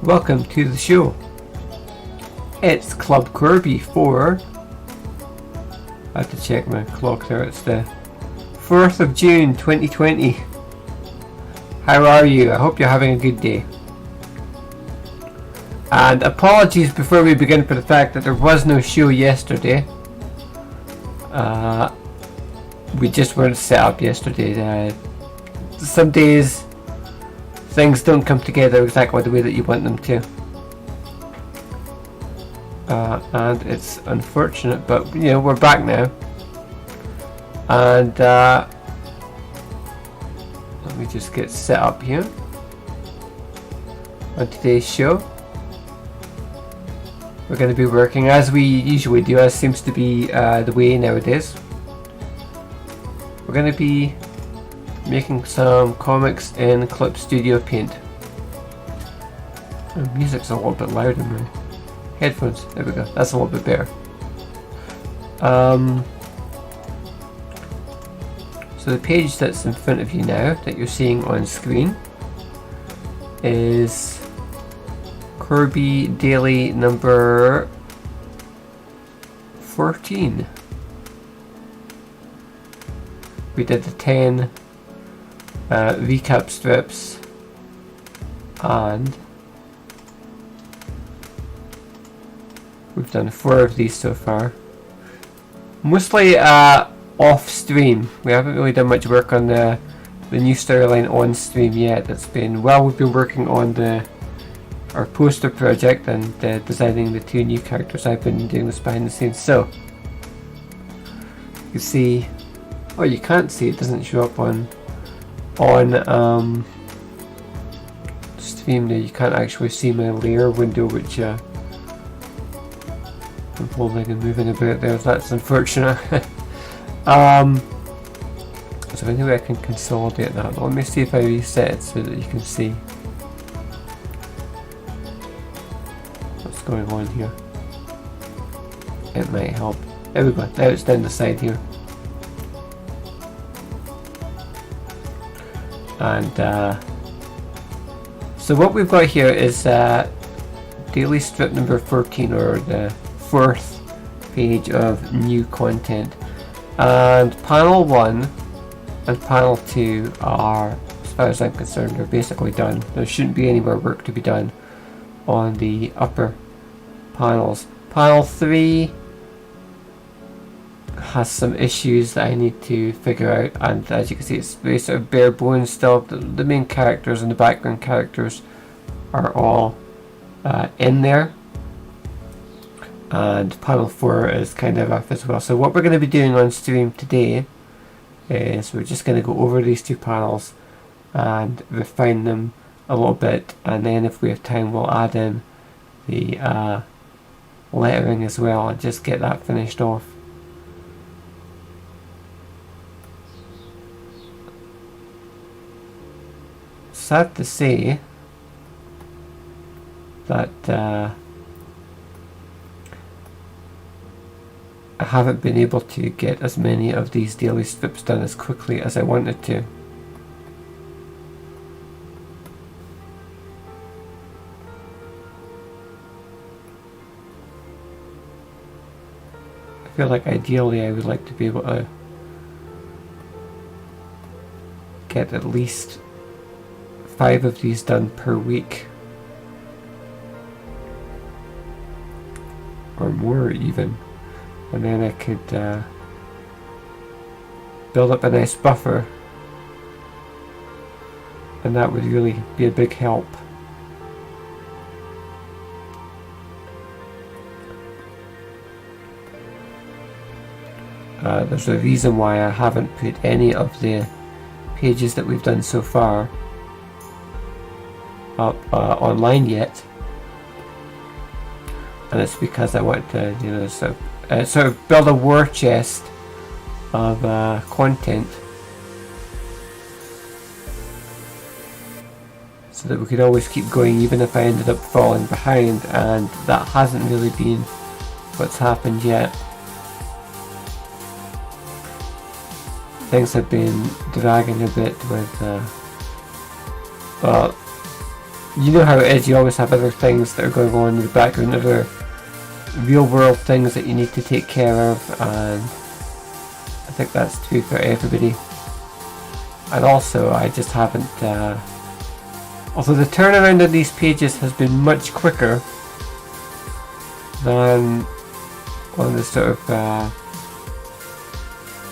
Welcome to the show. It's Club Corbie for... I have to check my clock there. It's the 4th of June 2020. How are you? I hope you're having a good day. And apologies before we begin for the fact that there was no show yesterday. We just weren't set up yesterday. Some days things don't come together exactly the way that you want them to. And it's unfortunate, but you know, we're back now. And let me just get set up here on today's show. We're going to be working as we usually do, as seems to be the way nowadays. We're going to be making some comics in Clip Studio Paint. The music's a little bit louder in my headphones. There we go. That's a little bit better. So the page that's in front of you now, that you're seeing on screen, is Corbie Daily number 14. We did the 10 recap strips, and we've done 4 of these so far. Mostly off stream. We haven't really done much work on the new storyline on stream yet. It's been, well, we've been working on our poster project and designing the 2 new characters. I've been doing this behind the scenes. So you can see, oh, you can't see, it doesn't show up on stream there. You can't actually see my layer window, which I'm holding and moving about there. That's unfortunate. So anyway, I can consolidate that. Let me see if I reset it so that you can see what's going on here. It might help. There we go. Now it's down the side here. And so what we've got here is daily strip number 14, or the 4th page of new content. And panel 1 and panel 2 are, as far as I'm concerned, are basically done. There shouldn't be any more work to be done on the upper panels. Panel 3 has some issues that I need to figure out, and as you can see, it's very sort of bare bones still. The main characters and the background characters are all in there, and panel 4 is kind of rough as well. So what we're going to be doing on stream today is we're just going to go over these 2 panels and refine them a little bit, and then if we have time we'll add in the lettering as well and just get that finished off. Sad to say that I haven't been able to get as many of these daily strips done as quickly as I wanted to. I feel like ideally I would like to be able to get at least 5 of these done per week, or more even, and then I could build up a nice buffer, and that would really be a big help. There's a reason why I haven't put any of the pages that we've done so far up online yet, and it's because I want to, you know, sort of build a war chest of content so that we could always keep going even if I ended up falling behind, and that hasn't really been what's happened yet. Things have been dragging a bit with you know how it is, you always have other things that are going on in the background, other real world things that you need to take care of, and I think that's true for everybody. And also, I just haven't, although the turnaround on these pages has been much quicker than on the sort of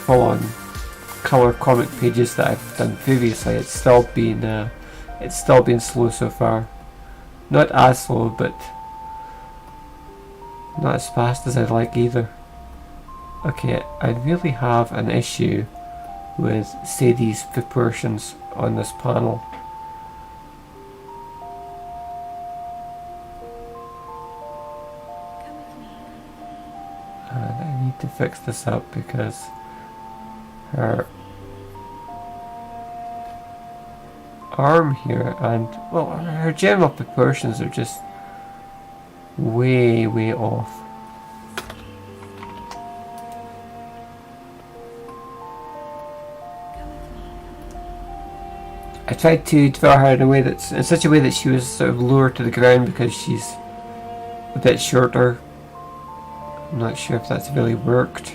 full-on colour comic pages that I've done previously, it's still been slow so far. Not as slow, but not as fast as I'd like either. Okay, I really have an issue with Sadie's proportions on this panel. And I need to fix this up because her arm here and, well, her general proportions are just way off. I tried to draw her in a way that's in such a way that she was sort of lower to the ground because she's a bit shorter. I'm not sure if that's really worked.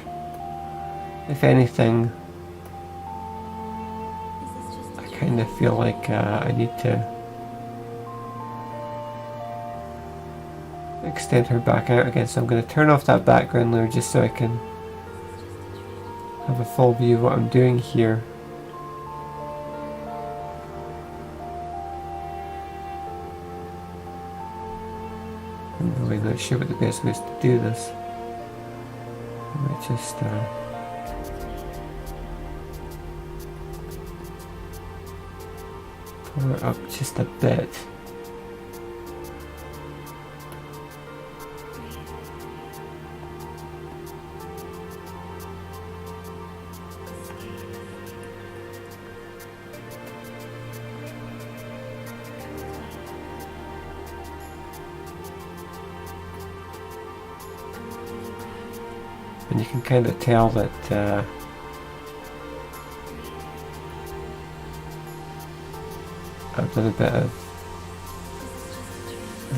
If anything, I kind of feel like I need to extend her back out again, so I'm going to turn off that background layer just so I can have a full view of what I'm doing here. I'm really not sure what the best way is to do this. I might just pull her up just a bit. And you can kind of tell that I've done a bit of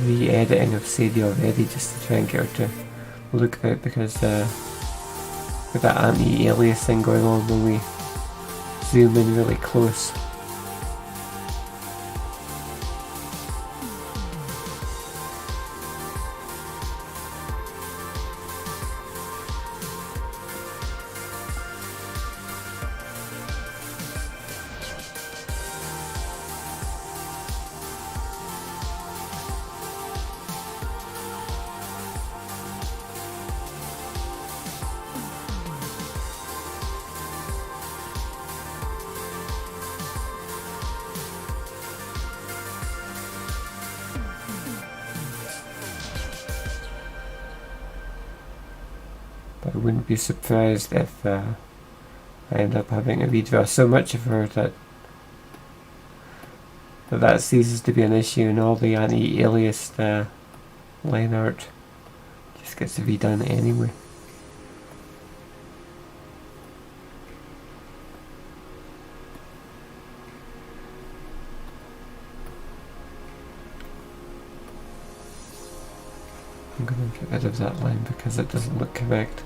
re-editing of Sadie already just to try and get her to look out, because with that anti-aliasing going on when we zoom in really close. But I wouldn't be surprised if I end up having to redraw so much of her that ceases to be an issue, and all the anti-aliased line art just gets redone anyway. I'm going to get rid of that line because it doesn't look correct.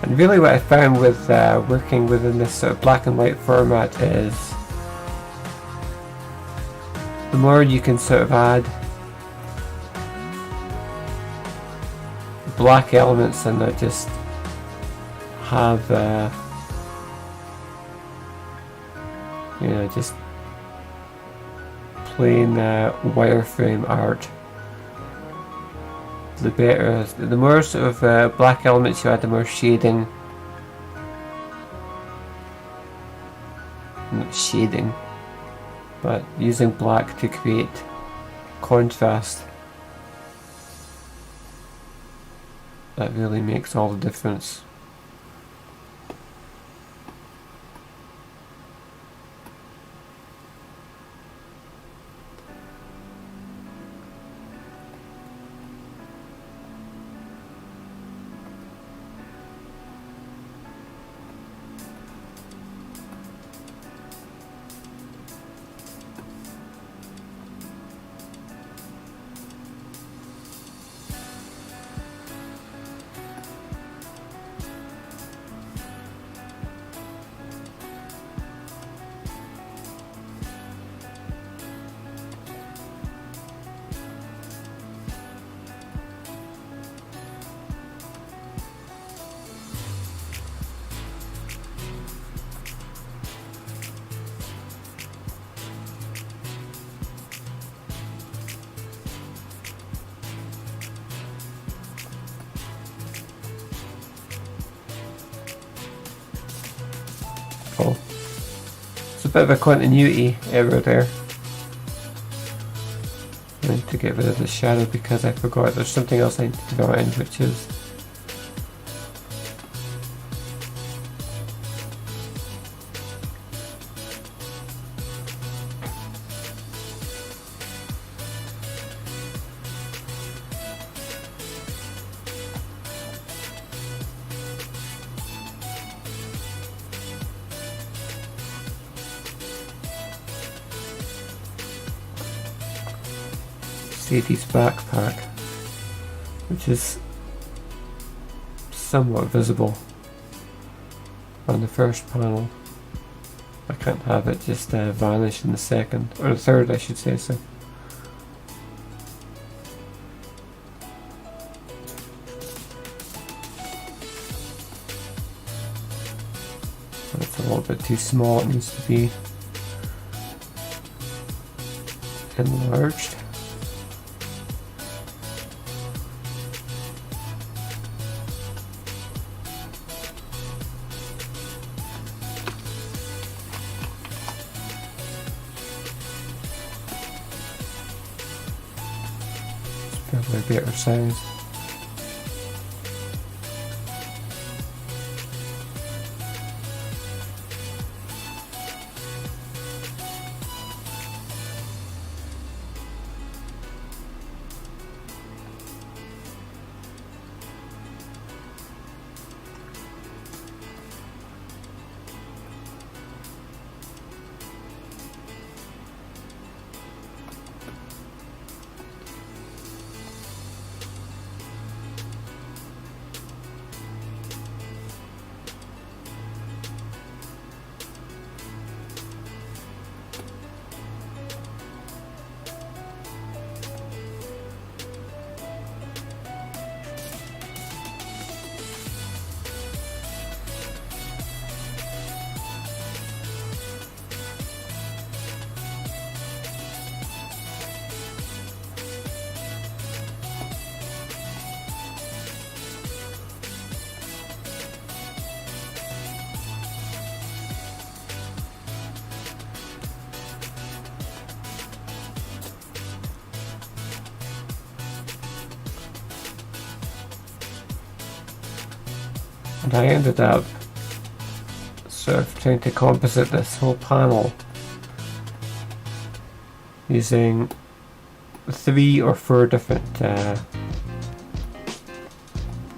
And really what I found with working within this sort of black and white format is the more you can sort of add black elements and not just have you know, just plain wireframe art, the better. The more sort of black elements you add, the more shading, not shading, but using black to create contrast, that really makes all the difference. Oh, it's a bit of a continuity error there. I need to get rid of the shadow because I forgot there's something else I need to draw in, which is Sadie's backpack, which is somewhat visible on the first panel. I can't have it just vanish in the second, or the third I should say so. That's a little bit too small, it needs to be enlarged. Probably a better size. And I ended up sort of trying to composite this whole panel using 3 or 4 different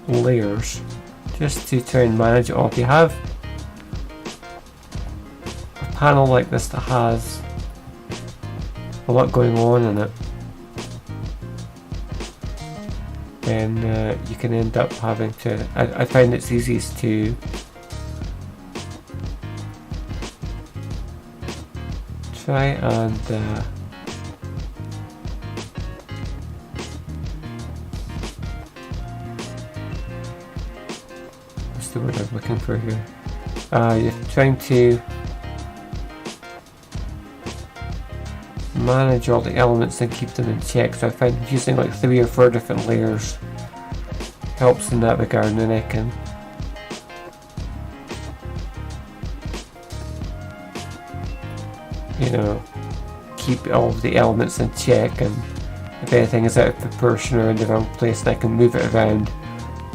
layers just to try and manage it all. If you have a panel like this that has a lot going on in it, then you can end up having to. I find it's easiest to try and what's the word I'm looking for here? You're trying to manage all the elements and keep them in check, so I find using like 3 or 4 different layers helps in that regard, and then I can keep all of the elements in check, and if anything is out of proportion or in the wrong place, I can move it around,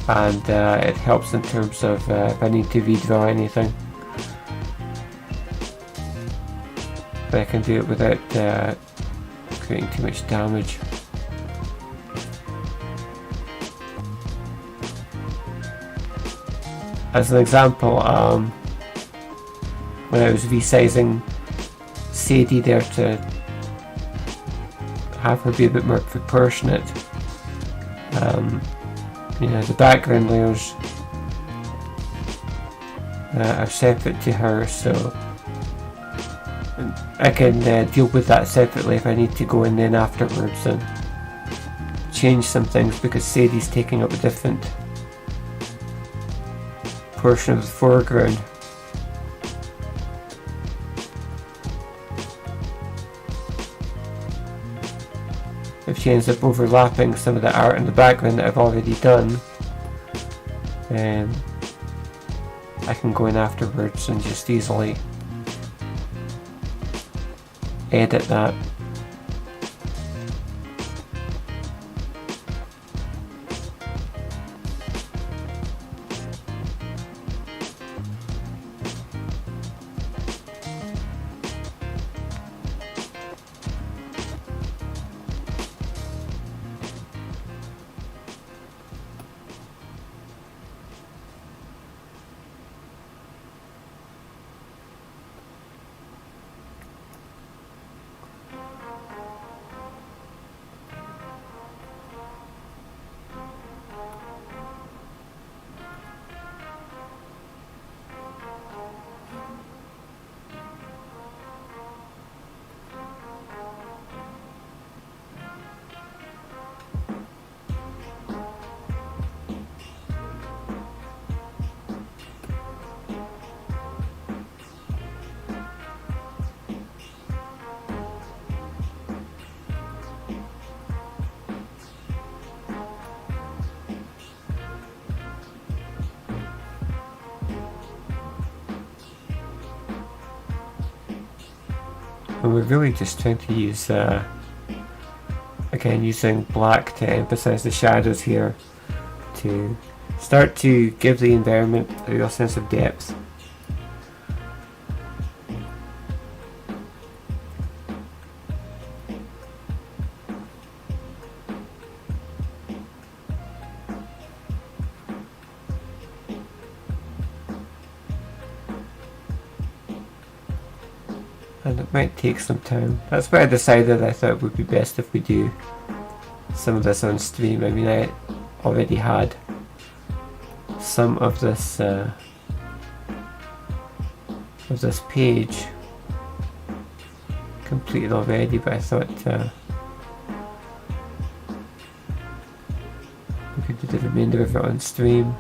and it helps in terms of if I need to redraw anything. But I can do it without creating too much damage. As an example, when I was resizing Sadie there to have her be a bit more proportionate, the background layers are separate to her, so I can deal with that separately if I need to go in then afterwards and change some things, because Sadie's taking up a different portion of the foreground. If she ends up overlapping some of the art in the background that I've already done, then I can go in afterwards and just easily edit that. And we're really just trying to use, again, using black to emphasize the shadows here, to start to give the environment a real sense of depth. And it might take some time. That's why I decided I thought it would be best if we do some of this on stream. I mean, I already had some of this page completed already, but I thought we could do the remainder of it on stream.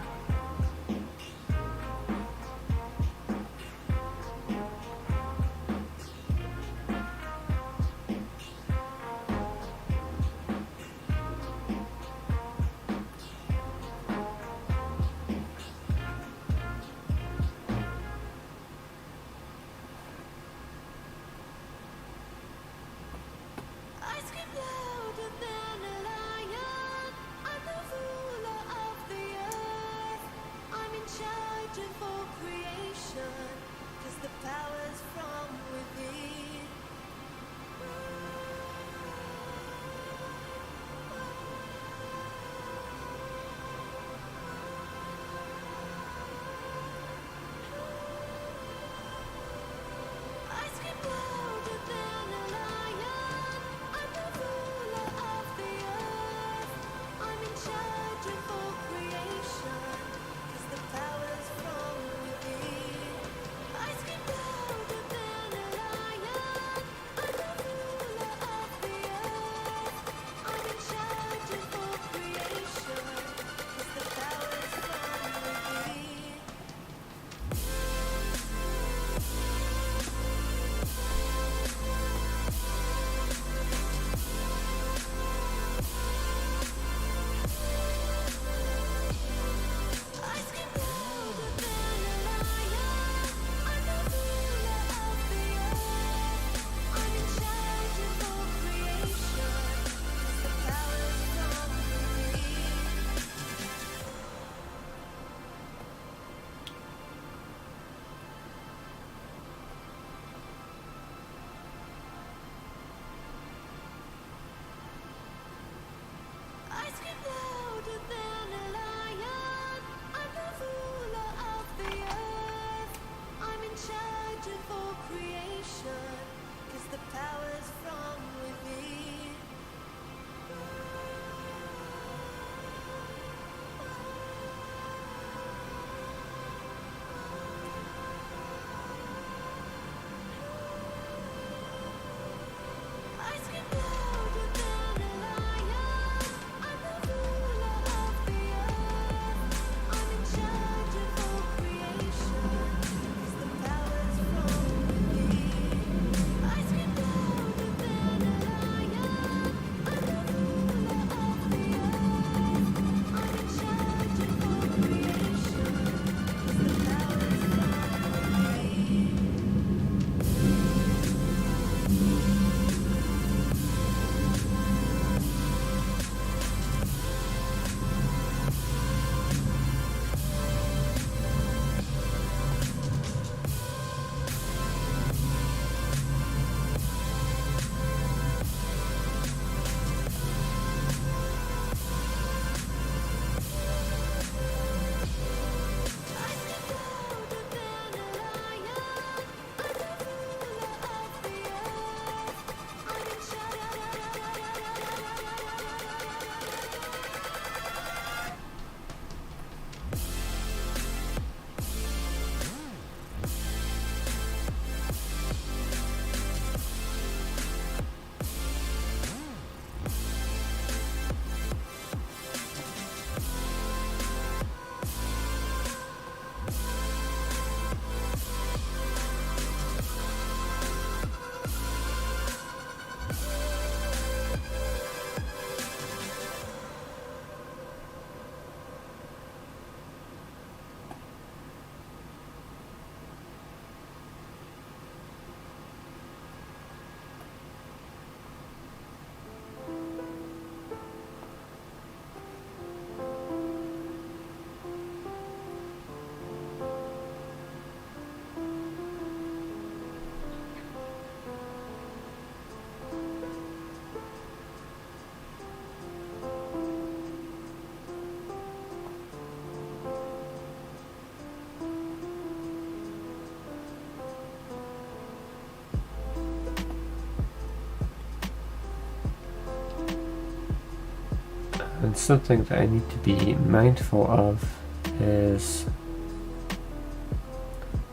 And something that I need to be mindful of is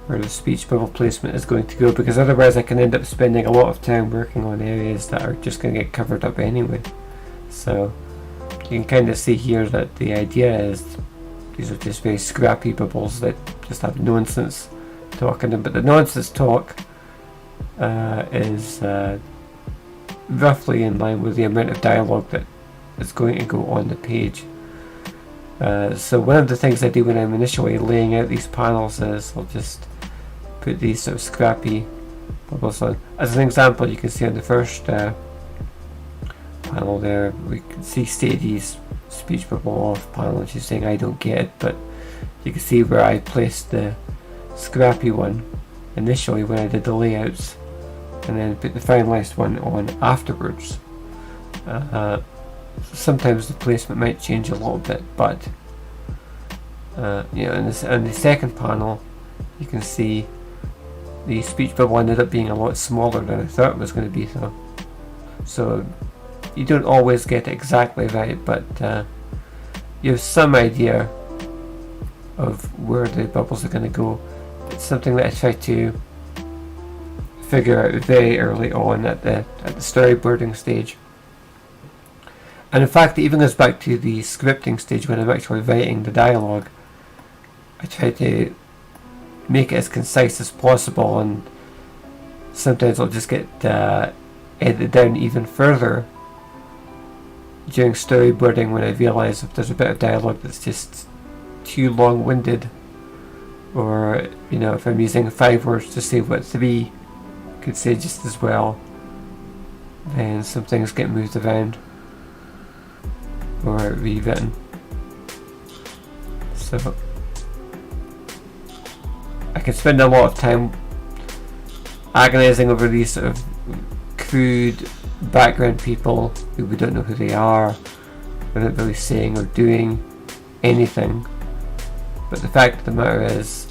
where the speech bubble placement is going to go, because otherwise I can end up spending a lot of time working on areas that are just going to get covered up anyway. So you can kind of see here that the idea is these are just very scrappy bubbles that just have nonsense talk in them, but the nonsense talk is roughly in line with the amount of dialogue that is going to go on the page. So one of the things I do when I'm initially laying out these panels is I'll just put these sort of scrappy bubbles on. As an example, you can see on the first panel there, we can see Stadie's speech bubble off panel, and she's saying I don't get it, but you can see where I placed the scrappy one initially when I did the layouts, and then put the finalized one on afterwards. Sometimes the placement might change a little bit, but in the second panel you can see the speech bubble ended up being a lot smaller than I thought it was going to be, so you don't always get it exactly right, but you have some idea of where the bubbles are going to go. It's something that I try to figure out very early on at the storyboarding stage. And in fact, it even goes back to the scripting stage when I'm actually writing the dialogue. I try to make it as concise as possible, and sometimes I'll just get edited down even further during storyboarding when I realise if there's a bit of dialogue that's just too long-winded, or if I'm using 5 words to say what 3 could say just as well, then some things get moved around or rewritten. So I can spend a lot of time agonising over these sort of crude background people who we don't know who they are, they're not really saying or doing anything, but the fact of the matter is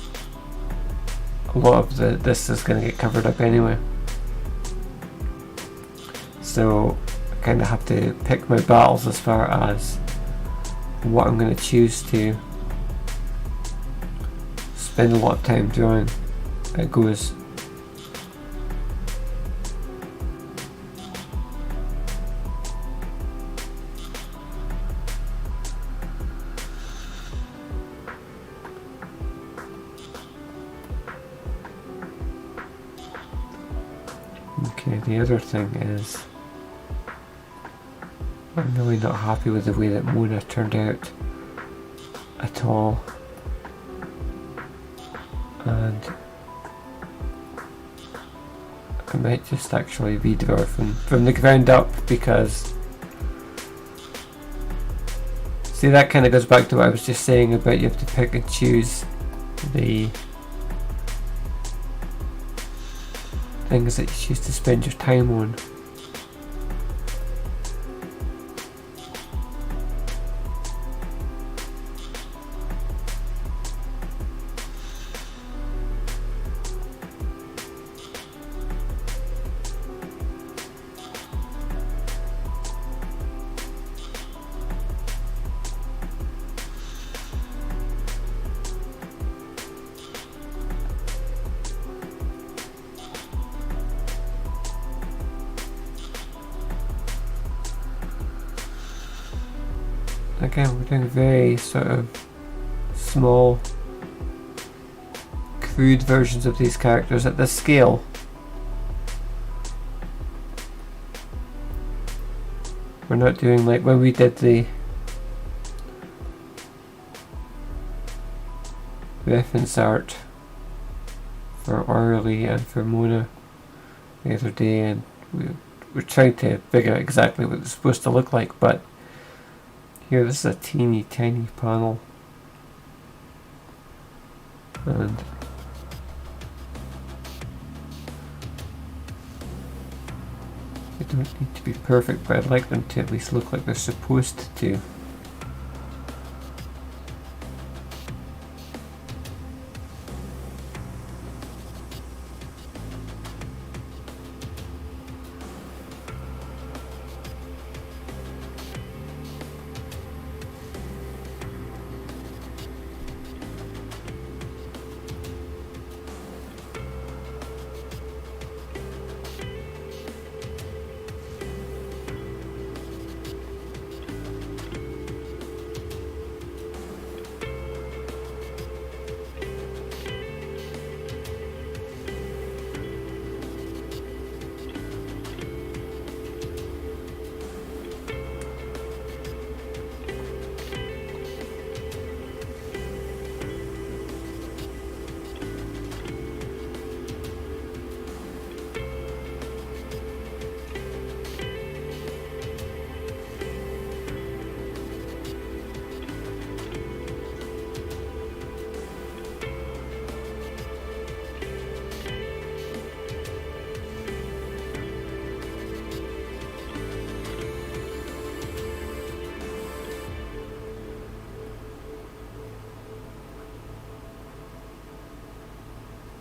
a lot of this is going to get covered up anyway. So I kind of have to pick my battles as far as what I'm going to choose to spend a lot of time drawing. It goes. Okay, the other thing is I'm really not happy with the way that Mona turned out at all, and I might just actually redraw it from the ground up, because see, that kind of goes back to what I was just saying about you have to pick and choose the things that you choose to spend your time on. Again, we're doing very sort of small, crude versions of these characters at this scale. We're not doing like when we did the reference art for Orly and for Mona the other day, and we're trying to figure out exactly what it's supposed to look like, but here, this is a teeny tiny panel, and they don't need to be perfect, but I'd like them to at least look like they're supposed to.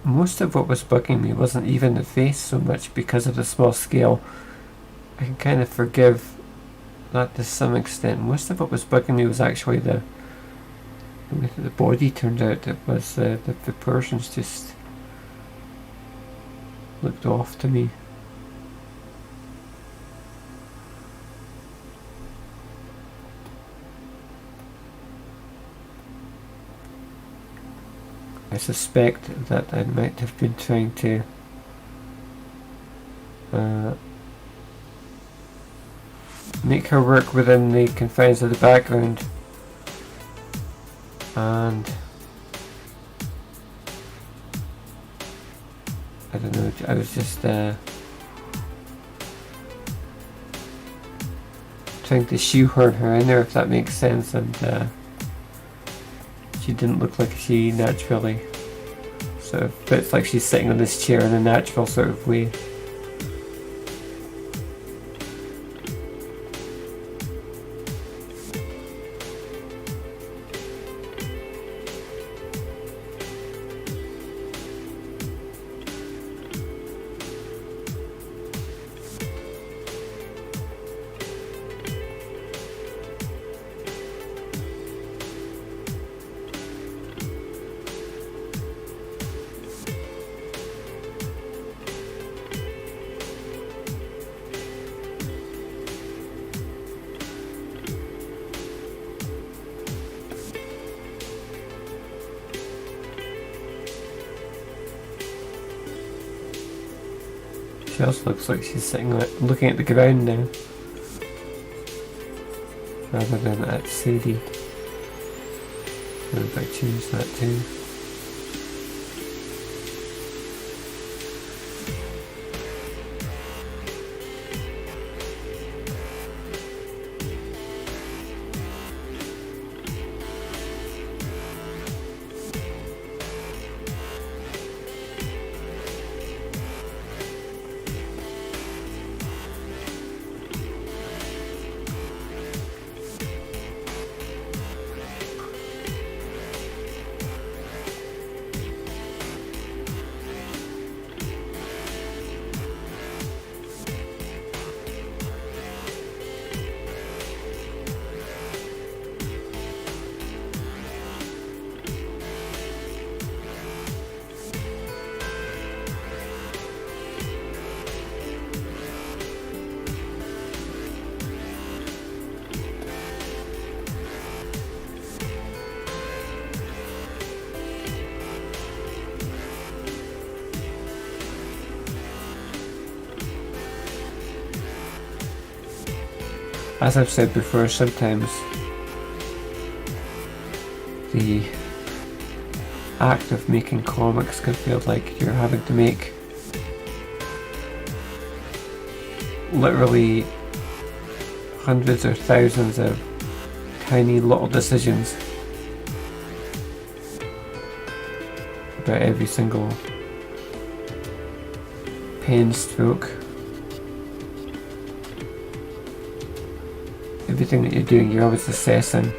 most of what was bugging me wasn't even the face so much because of the small scale. I can kind of forgive that to some extent. Most of what was bugging me was actually the way that the body turned out. It was the proportions just looked off to me. I suspect that I might have been trying to make her work within the confines of the background, and I don't know, I was just trying to shoehorn her in there, if that makes sense, and she didn't look like she naturally sort of fits, like she's sitting on this chair in a natural sort of way. She also looks like she's sitting looking at the ground now, rather than at Sadie. So if I change that too. As I've said before, sometimes the act of making comics can feel like you're having to make literally hundreds or thousands of tiny little decisions about every single pen stroke. Everything that you're doing, you're always assessing.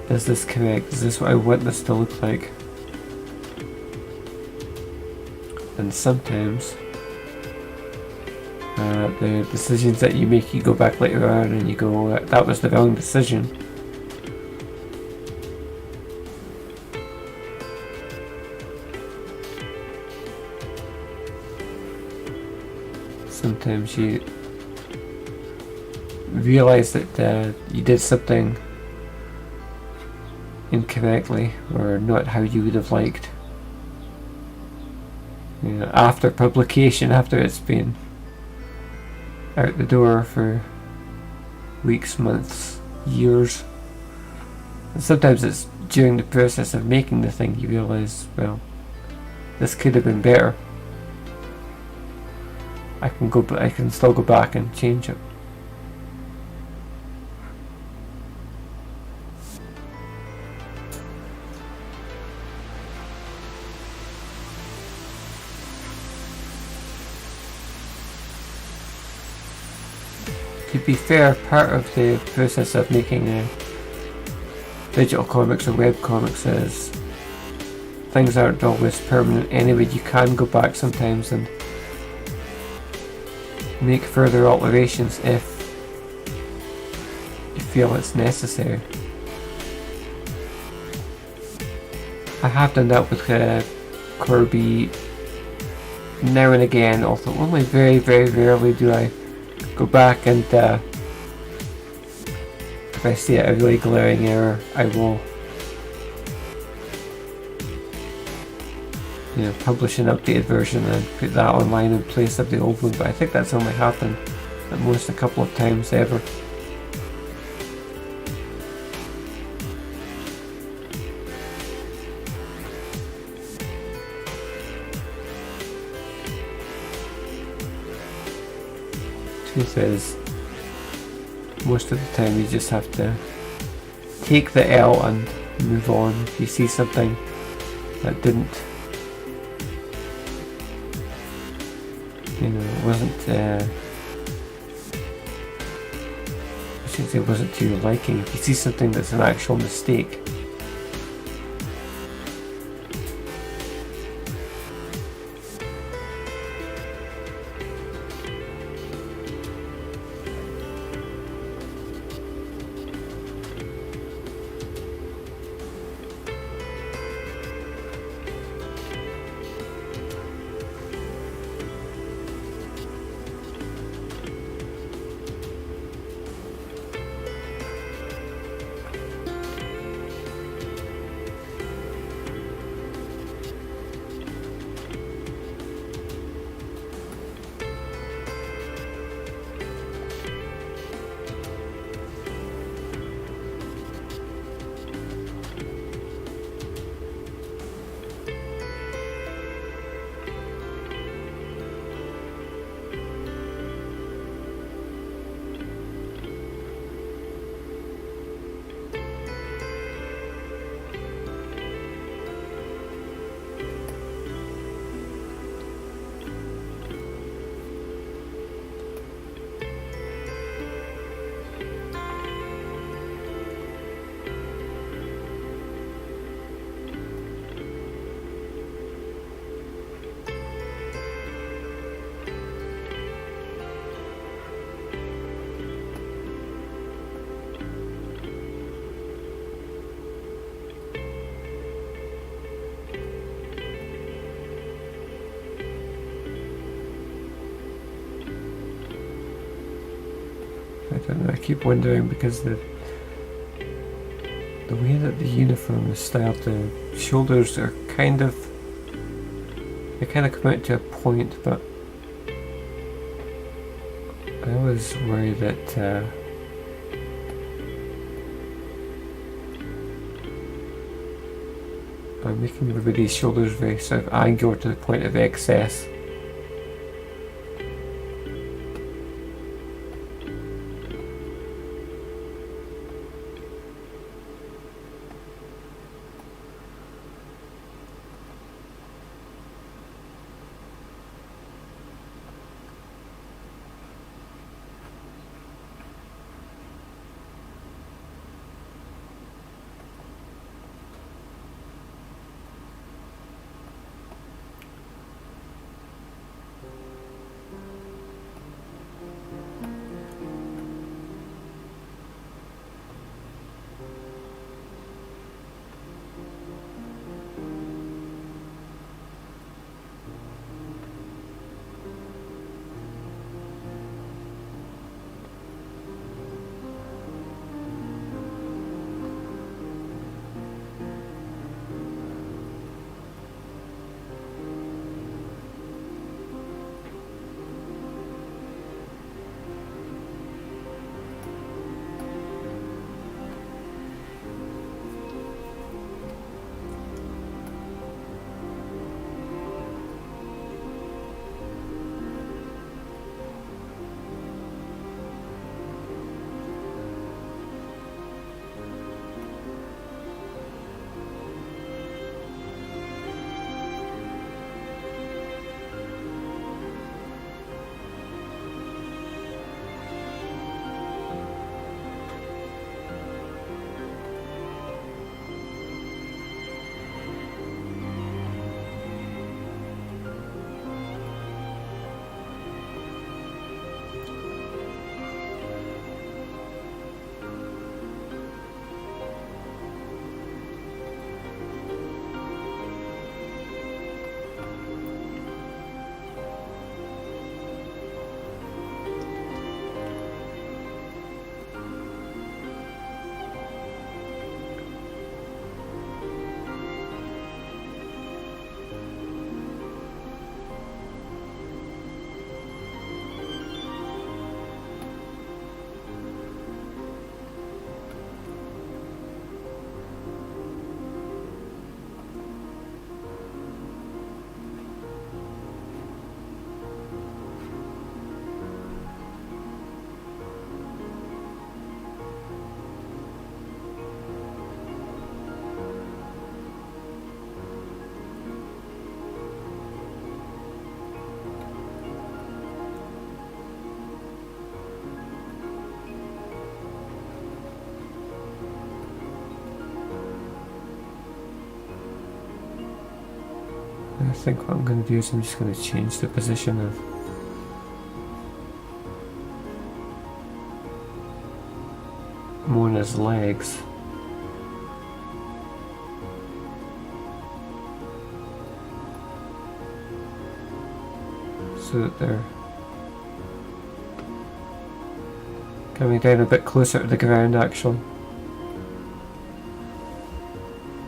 Is this correct? Is this what I want this to look like? And sometimes the decisions that you make, you go back later on and you go, that was the wrong decision. Sometimes you realize that you did something incorrectly or not how you would have liked. You know, after publication, after it's been out the door for weeks, months, years. And sometimes it's during the process of making the thing you realize, well, this could have been better. I can still go back and change it. To be fair, part of the process of making digital comics or web comics is things aren't always permanent anyway. You can go back sometimes and make further alterations if you feel it's necessary. I have done that with Corbie now and again, although only very rarely do I go back and if I see a really glaring error, I will publish an updated version and put that online in place of the old one, but I think that's only happened at most a couple of times ever. Truth is, most of the time you just have to take the L and move on. If you see something that didn't, wasn't, I shouldn't say wasn't to your liking. If you see something that's an actual mistake, I don't know, I keep wondering because the way that the uniform is styled, the shoulders are they kind of come out to a point, but I always worry that I'm making everybody's shoulders very sort of angular to the point of excess. I think what I'm going to do is I'm just going to change the position of Mona's legs. So that they're coming down a bit closer to the ground actually.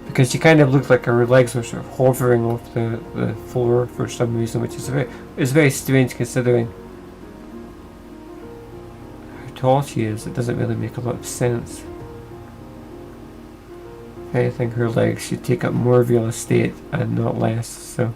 Because she kind of looked like her legs were sort of hovering off the floor for some reason, which is very strange considering how tall she is. It doesn't really make a lot of sense. If anything, her legs should take up more real estate and not less, so.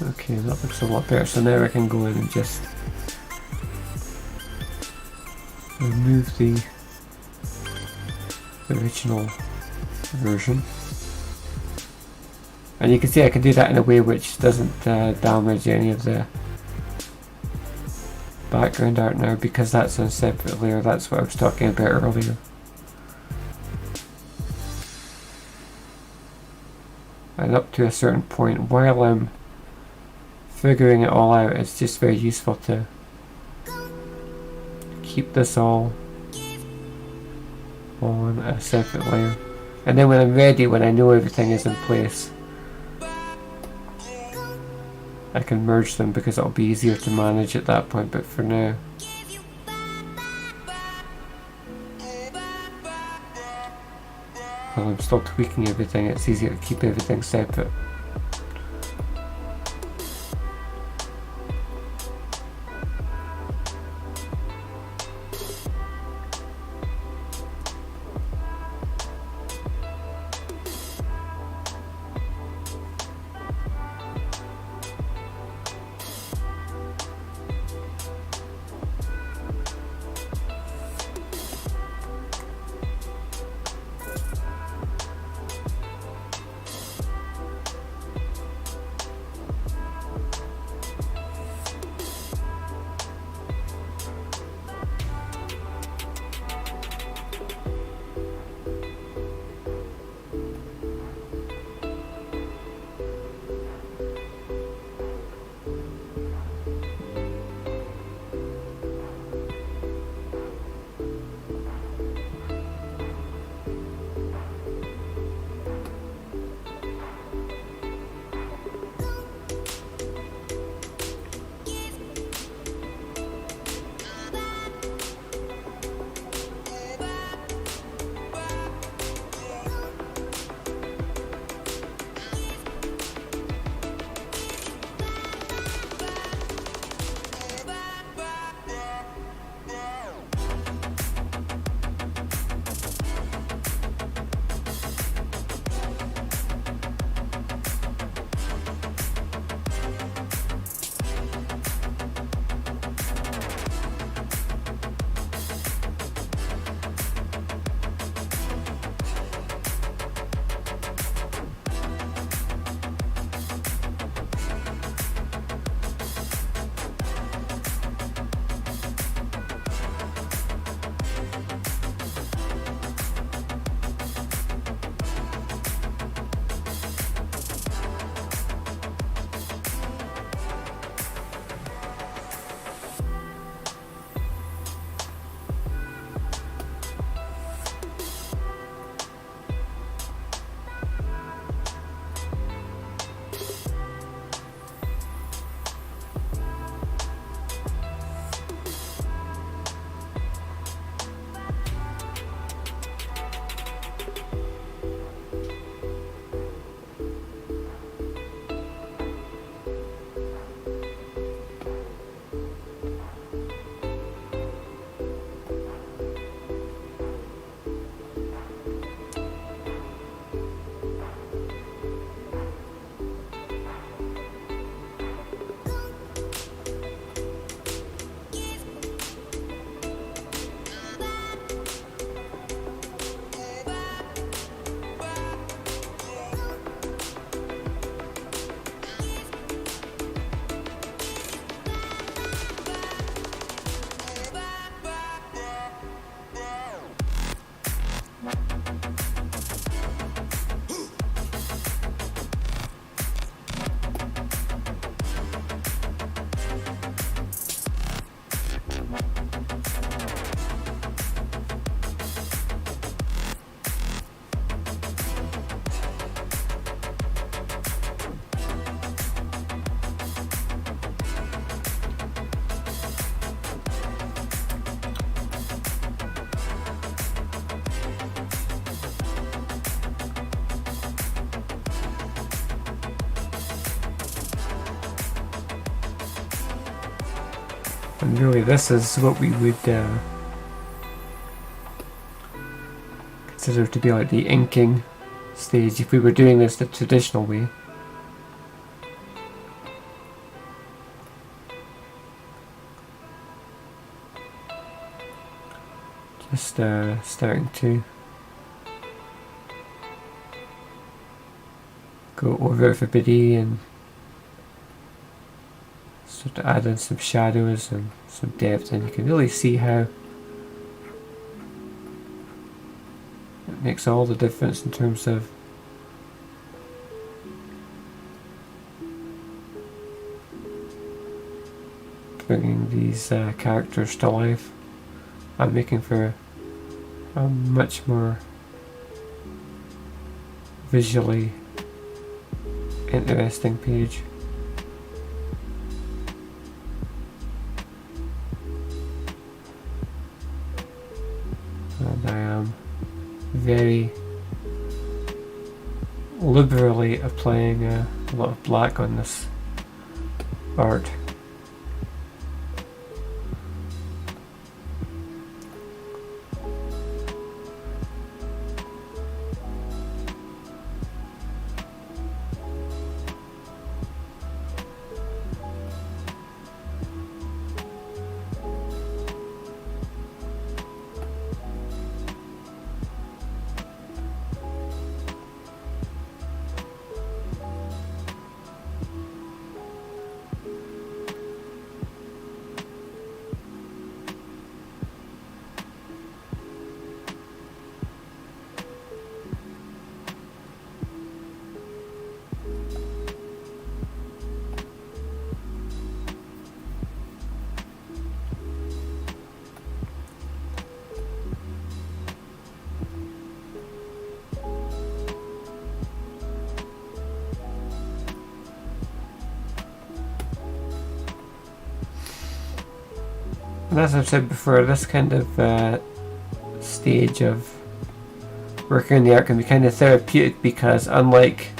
Okay, that looks a lot better. So now I can go in and just remove the original version. And you can see I can do that in a way which doesn't damage any of the background art now, because that's on a separate layer. That's what I was talking about earlier. And up to a certain point, while I'm figuring it all out, it's just very useful to keep this all on a separate layer. And then when I'm ready, when I know everything is in place, I can merge them because it'll be easier to manage at that point. But for now, while I'm still tweaking everything, it's easier to keep everything separate. And really this is what we would consider to be like the inking stage if we were doing this the traditional way. Just starting to go over everybody and sort of add in some shadows and some depth, and you can really see how it makes all the difference in terms of bringing these characters to life and making for a much more visually interesting page. And I am very liberally applying a lot of black on this art. And as I've said before, this kind of stage of working on the art can be kind of therapeutic, because unlike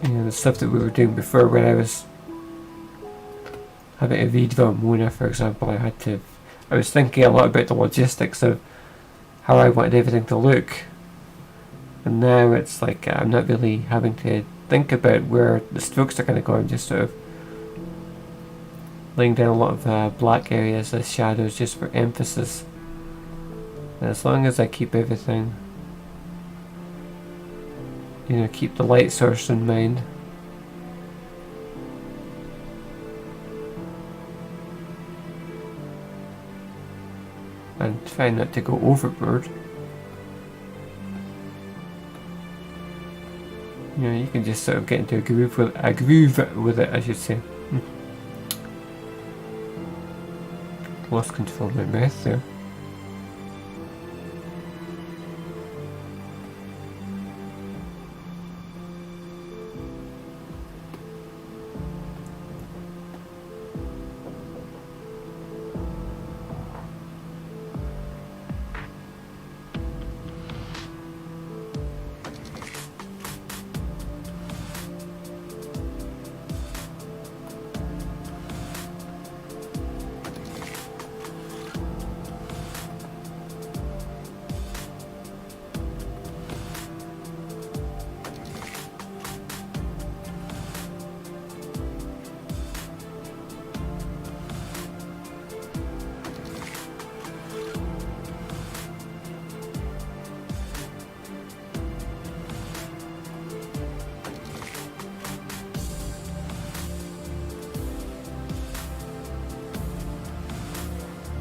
the stuff that we were doing before, when I was having to read Mona, for example, I was thinking a lot about the logistics of how I wanted everything to look, and now it's like I'm not really having to think about where the strokes are going to go. I'm just sort of laying down a lot of black areas as shadows just for emphasis. And as long as I keep everything, keep the light source in mind, and try not to go overboard, you can just sort of get into a groove with it, I should say. Lost control of my mouth there.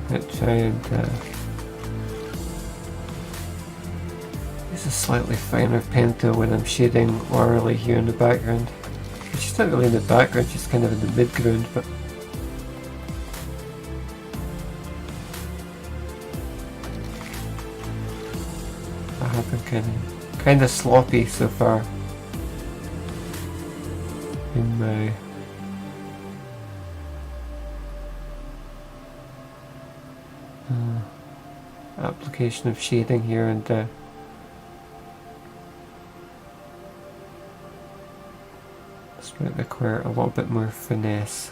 Let's try and use a slightly finer pen tool when I'm shading orally here in the background. Which is not really in the background, just kind of in the midground, but I have been kind of sloppy so far in my application of shading here, and this might require a little bit more finesse.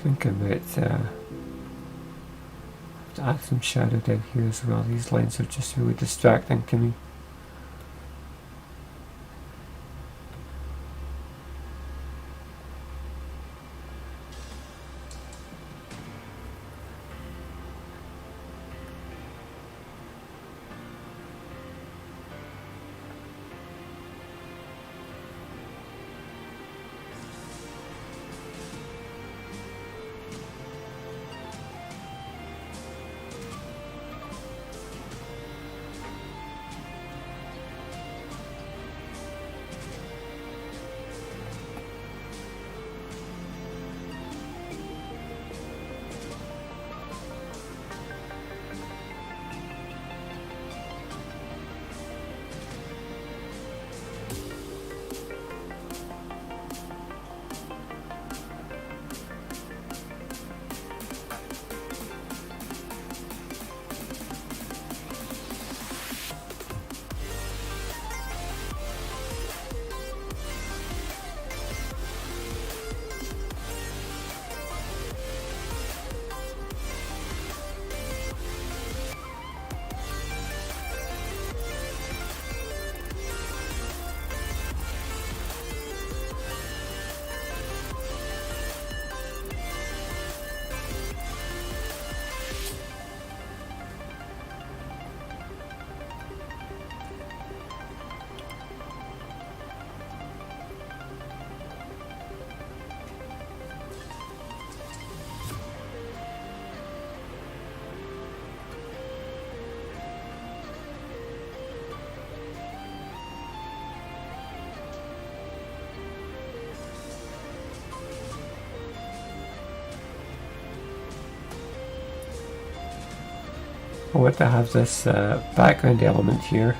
think I might have to add some shadow down here as well. These lines are just really distracting to me. I want to have this background element here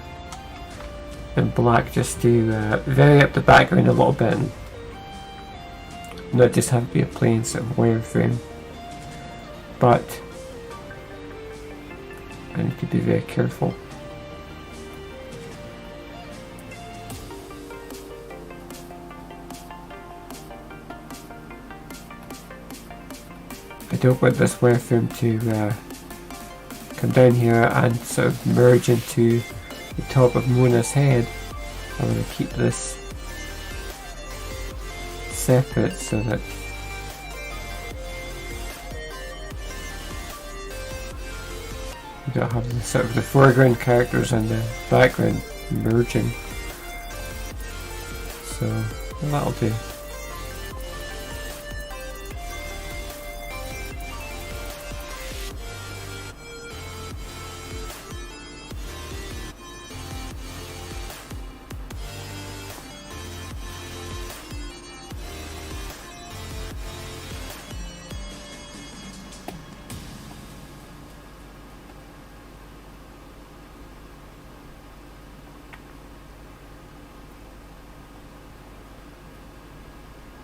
in black just to vary up the background a little bit and not just have it be a plain sort of wireframe. But I need to be very careful. I don't want this wireframe to come down here and sort of merge into the top of Mona's head. I want to keep this separate so that you don't have the sort of the foreground characters and the background merging. So that'll do.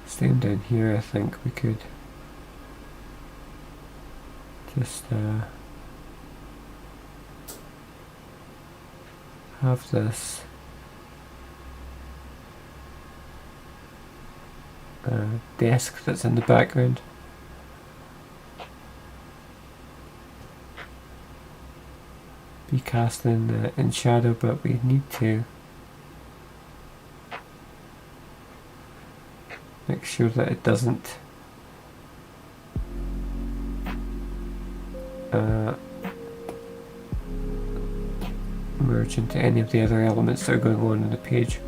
Staying down here, I think we could just have this desk that's in the background. Be cast in shadow, but we need to make sure that it doesn't merge into any of the other elements that are going on in the page.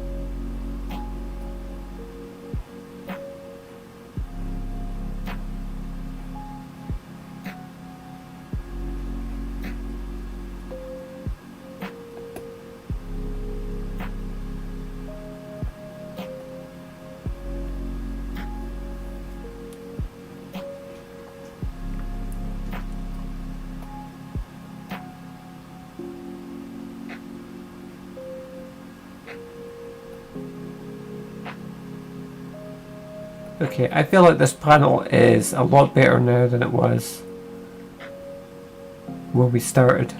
Okay, I feel like this panel is a lot better now than it was when we started.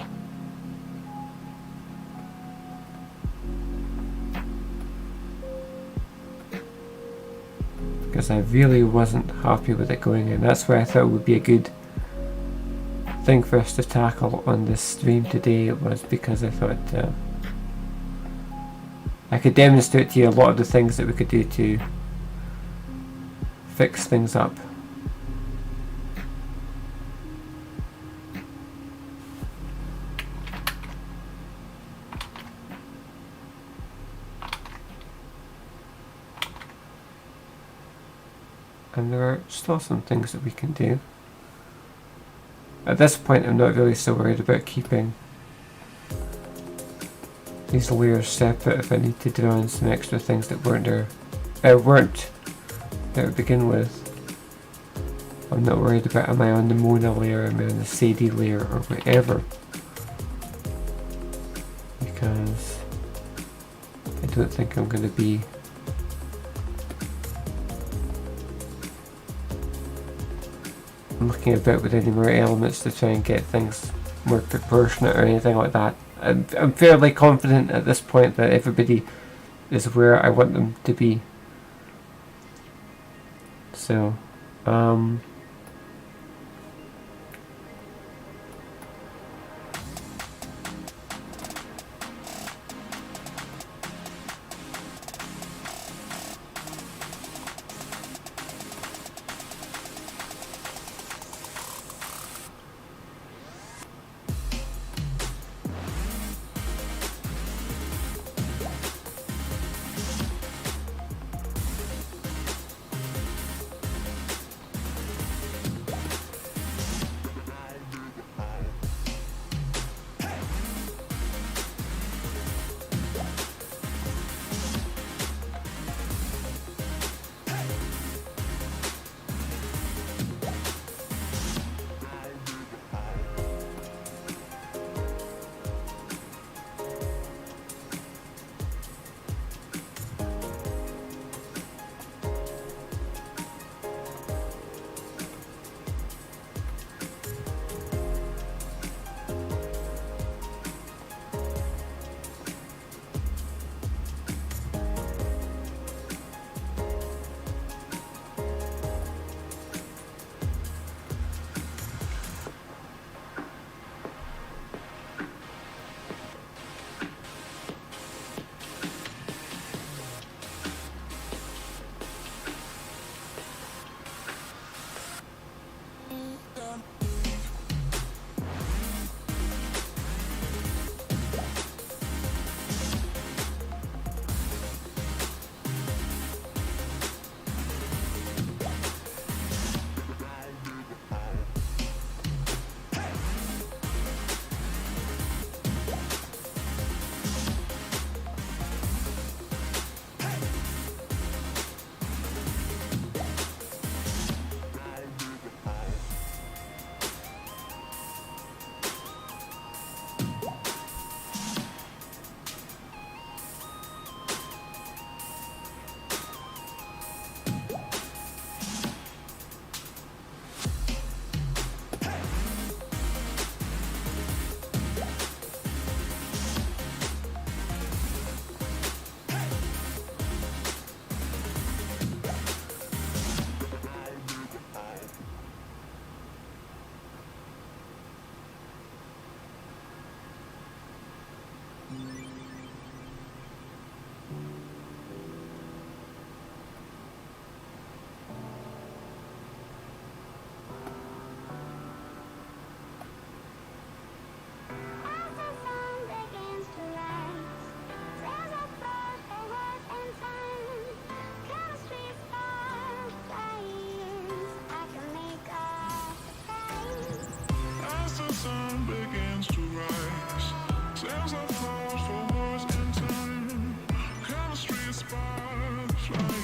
because I really wasn't happy with it going in. That's why I thought it would be a good thing for us to tackle on this stream today. It was because I thought I could demonstrate to you a lot of the things that we could do to fix things up. And there are still some things that we can do. At this point, I'm not really so worried about keeping these layers separate if I need to draw in some extra things that weren't there to begin with. I'm not worried about am I on the Mona layer, am I on the Sadie layer, or whatever. Because I don't think I'm going to be looking about with any more elements to try and get things more proportionate or anything like that. I'm fairly confident at this point that everybody is where I want them to be. So,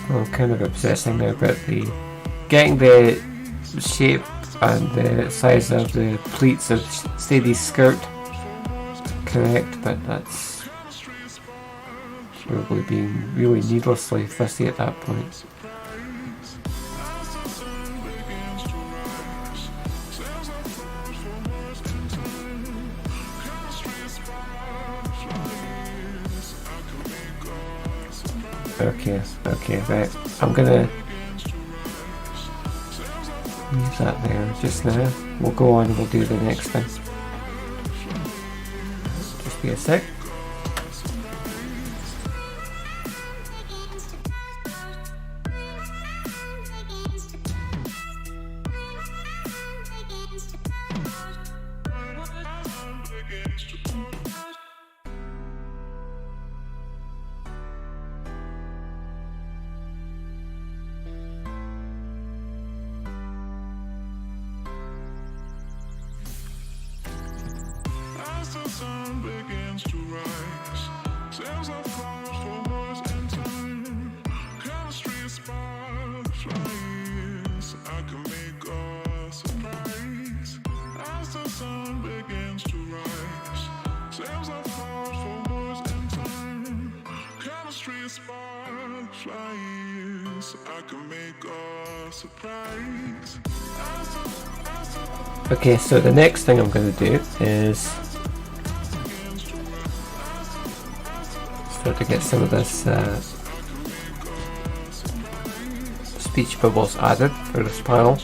I'm kind of obsessing now about getting the shape and the size of the pleats of Sadie's skirt correct, but that's probably being really needlessly fussy at that point. Okay, right. I'm gonna Leave that there just now. We'll go on and we'll do the next thing. Just be a sec. The sun begins to rise. Sails are flowers for words and time. Chemistry is sparkflies. I can make a surprise. As the sun begins to rise. Sails are flowers for words and time. Chemistry is sparkflies. I can make a surprise. Okay, so the next thing I'm going to do is start to get some of this speech bubbles added for this panel.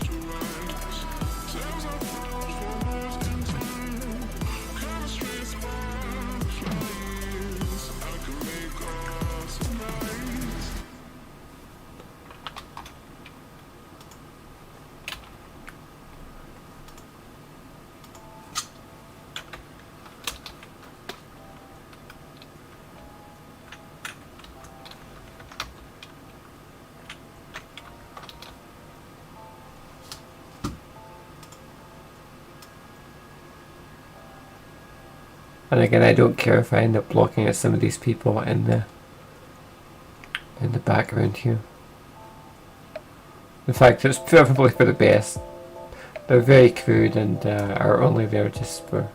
And again, I don't care if I end up blocking out some of these people in the background here. In fact, it's probably for the best. They're very crude and are only there just for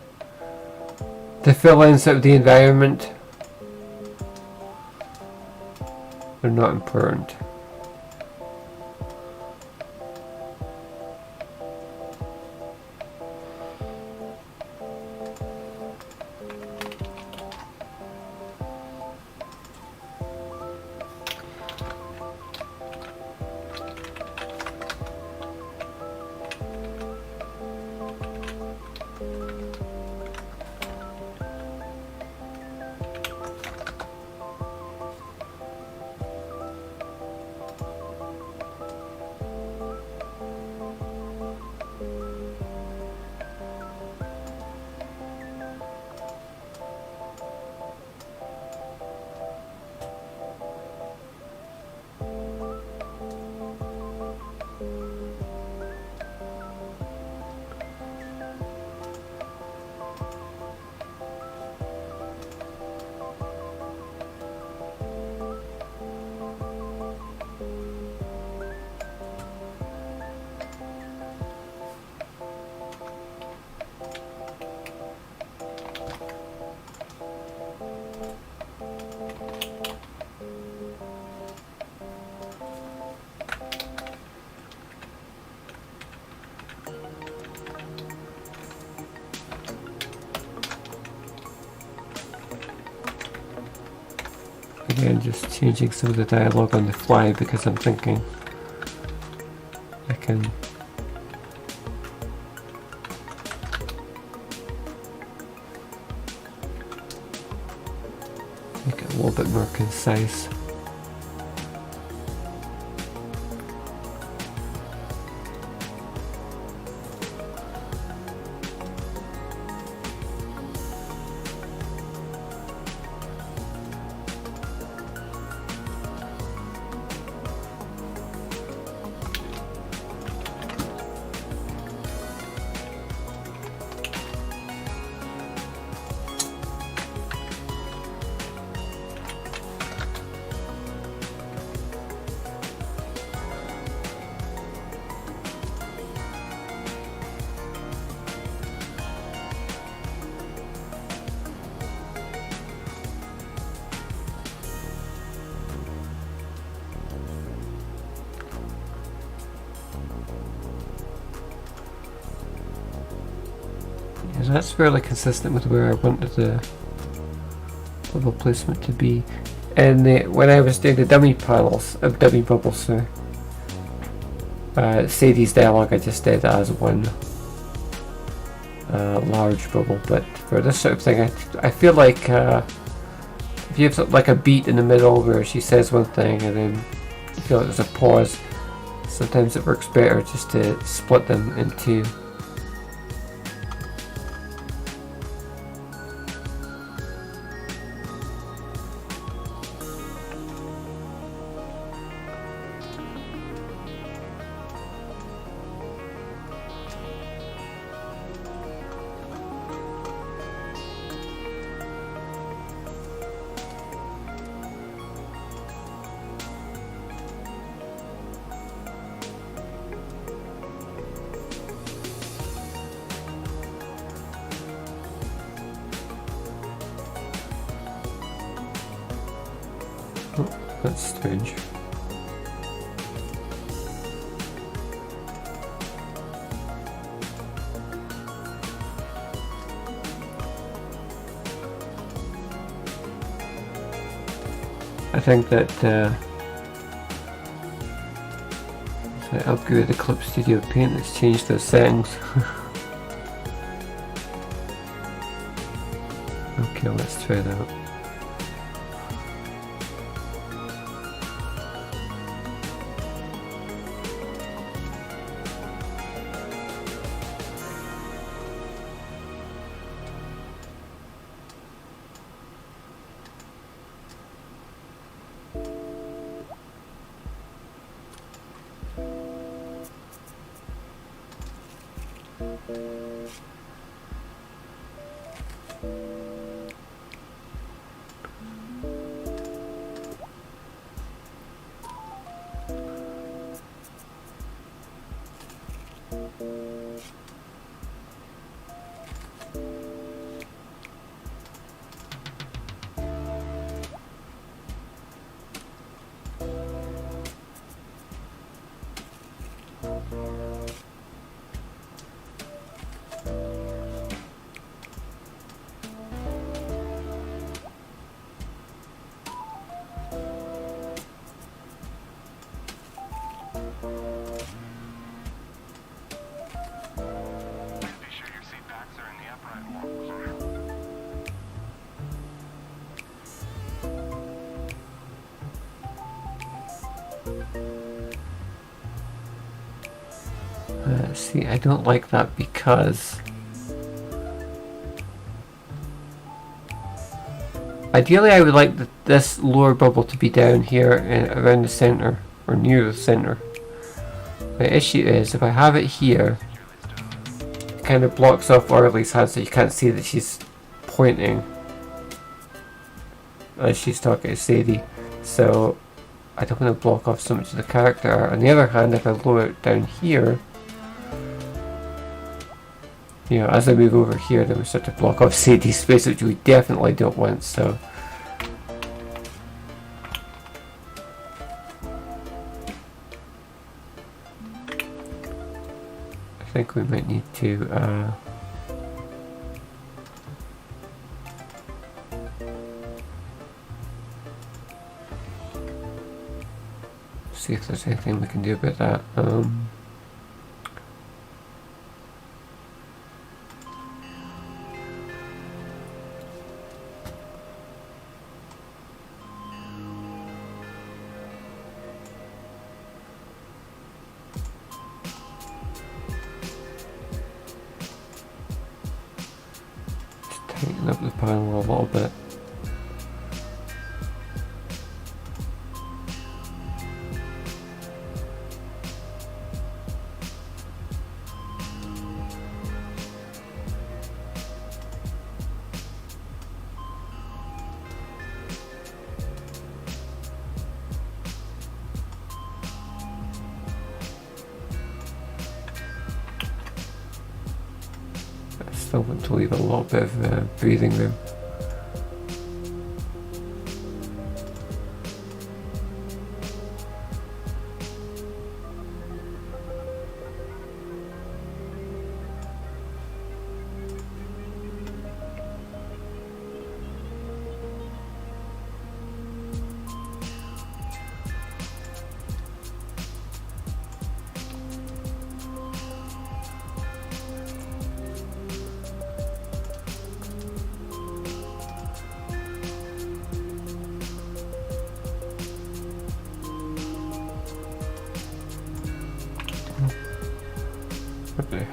the fill-ins of the environment. They're not important. Again, just changing some of the dialogue on the fly because I'm thinking I can make it a little bit more concise. That's fairly consistent with where I wanted the bubble placement to be. And when I was doing the dummy panels, dummy bubbles, sorry, Sadie's dialogue I just did as one large bubble, but for this sort of thing I feel like if you have like a beat in the middle where she says one thing and then you feel like there's a pause, sometimes it works better just to split them in two. That's strange. I think that I upgraded the Clip Studio Paint, it's changed those settings. Okay, let's try that. See, I don't like that because ideally I would like this lower bubble to be down here around the center or near the center. The issue is if I have it here, it kind of blocks off Orly's hand so you can't see that she's pointing as she's talking to Sadie. So I don't want to block off so much of the character. On the other hand, if I lower it down here, you know, as I move over here, then we start to block off Sadie's space, which we definitely don't want, so. I think we might need to, see if there's anything we can do about that. Tighten up the panel a little bit. I still want to leave a little bit of breathing room.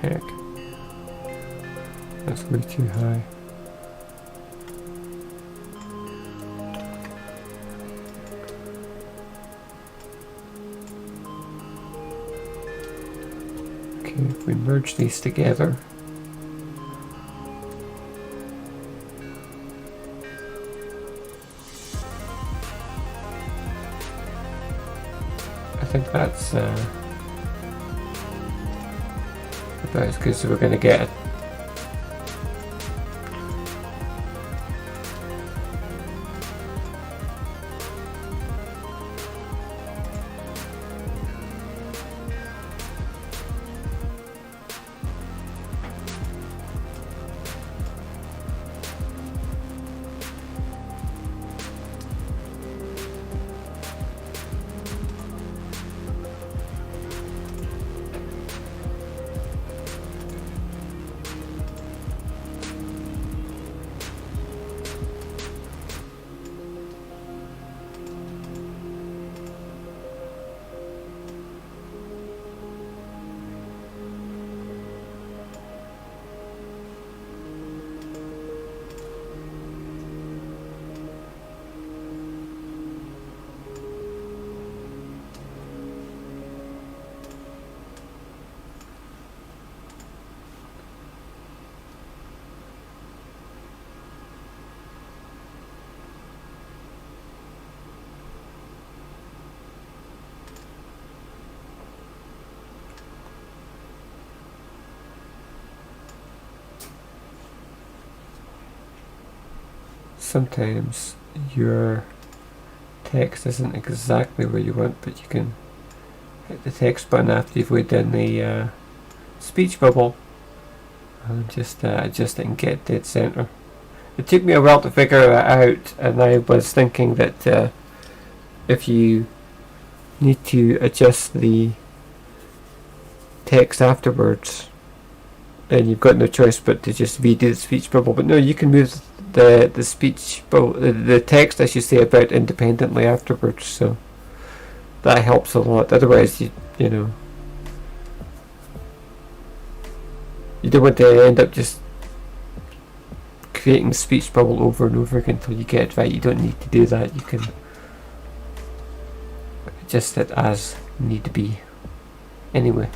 heck? That's way too high. Okay, if we merge these together. I think that's about as good as we're going to get. Sometimes your text isn't exactly where you want, but you can hit the text button after you've laid down the speech bubble and just adjust it and get dead center. It took me a while to figure that out, and I was thinking that if you need to adjust the text afterwards, then you've got no choice but to just redo the speech bubble. But no, you can move the speech bubble, the text I should say, about independently afterwards, so that helps a lot. Otherwise you know, you don't want to end up just creating the speech bubble over and over again until you get it right. You don't need to do that. You can adjust it as need to be anyway.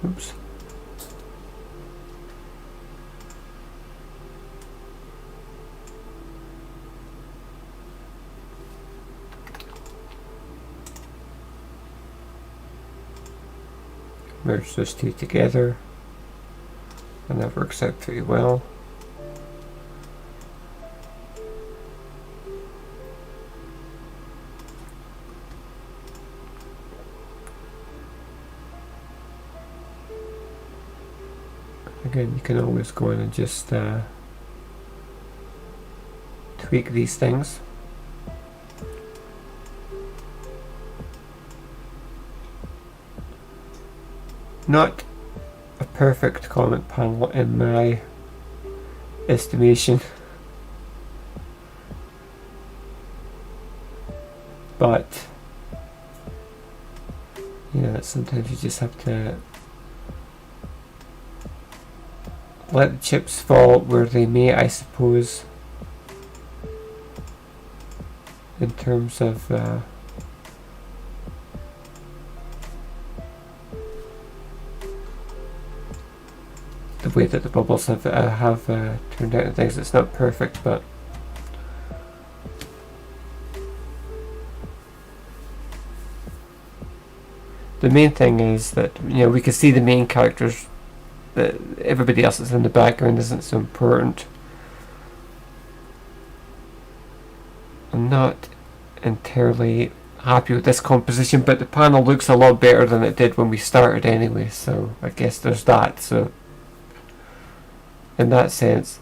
Oops. Merge those two together, and that works out pretty well. Again, you can always go in and just tweak these things. Not a perfect comment panel in my estimation, but yeah, sometimes you just have to let the chips fall where they may, I suppose, in terms of the way that the bubbles have turned out and things. It's not perfect, but the main thing is that, you know, we can see the main characters. That everybody else that's in the background isn't so important. I'm not entirely happy with this composition, but the panel looks a lot better than it did when we started anyway, so I guess there's that. So in that sense,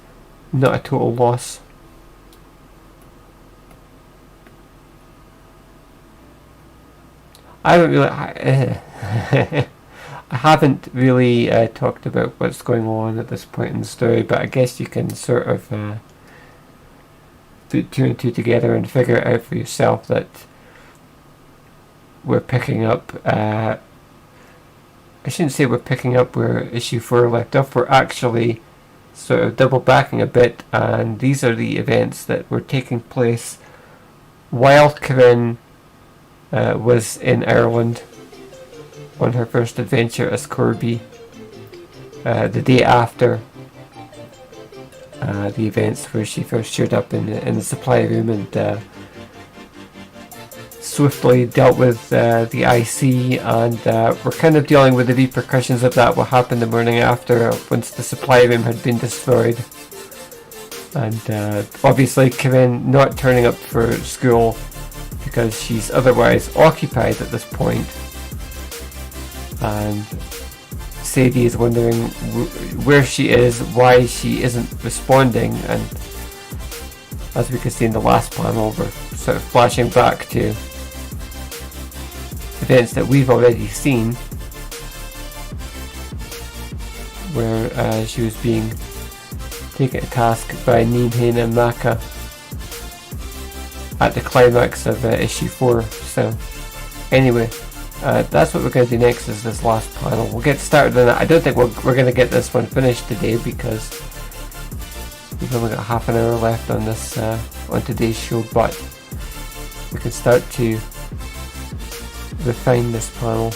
not a total loss. I haven't really I haven't really talked about what's going on at this point in the story, but I guess you can sort of put two and two together and figure it out for yourself that we're picking up. I shouldn't say we're picking up where issue 4 left off. We're actually sort of double backing a bit, and these are the events that were taking place while Corinne was in Ireland on her first adventure as Corbie, the day after the events where she first showed up in the supply room and swiftly dealt with the IC, and we're kind of dealing with the repercussions of that, what happened the morning after once the supply room had been destroyed. And obviously Corinne not turning up for school because she's otherwise occupied at this point, and Sadie is wondering where she is, why she isn't responding, and as we could see in the last panel, we're sort of flashing back to events that we've already seen, where she was being taken to task by Neen and Maka at the climax of issue 4. So anyway, that's what we're going to do next, is this last panel. We'll get started on it. I don't think we're going to get this one finished today because we've only got half an hour left on this on today's show, but we can start to refine this panel.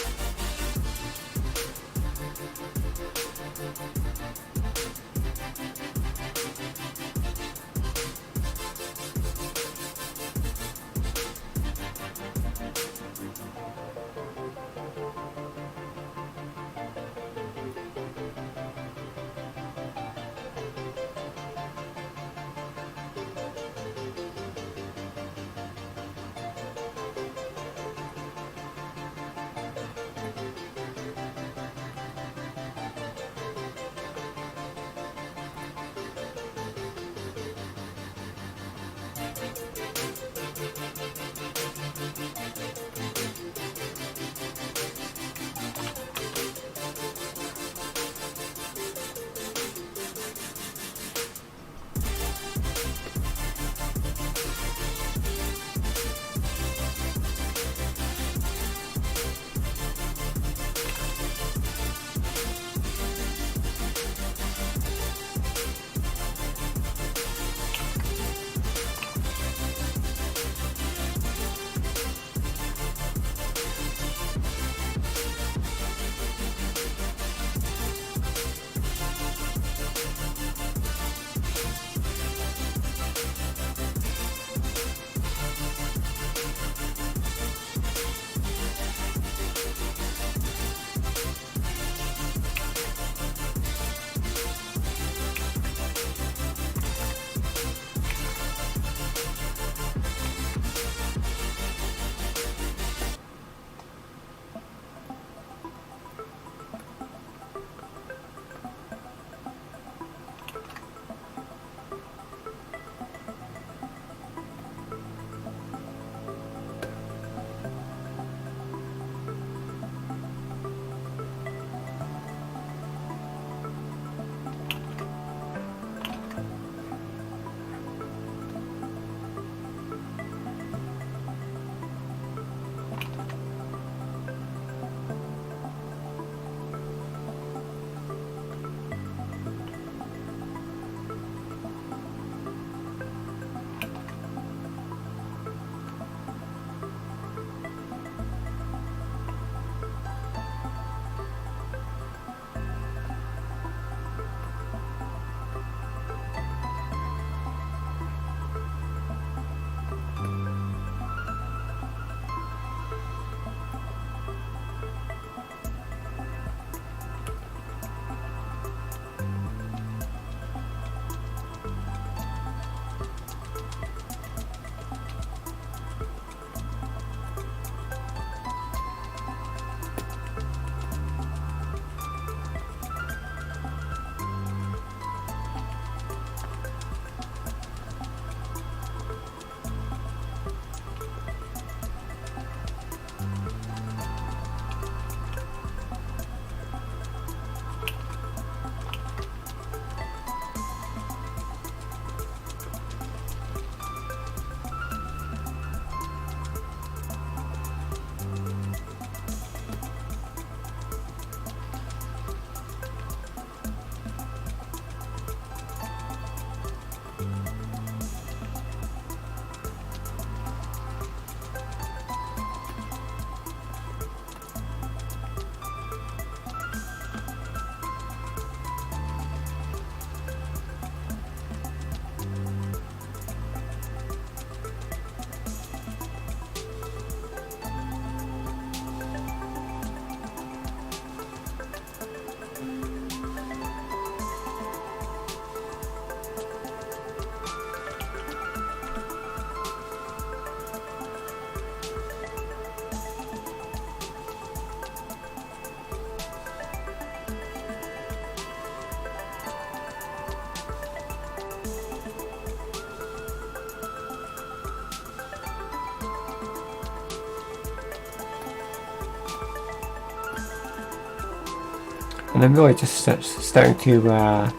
And I'm really just starting to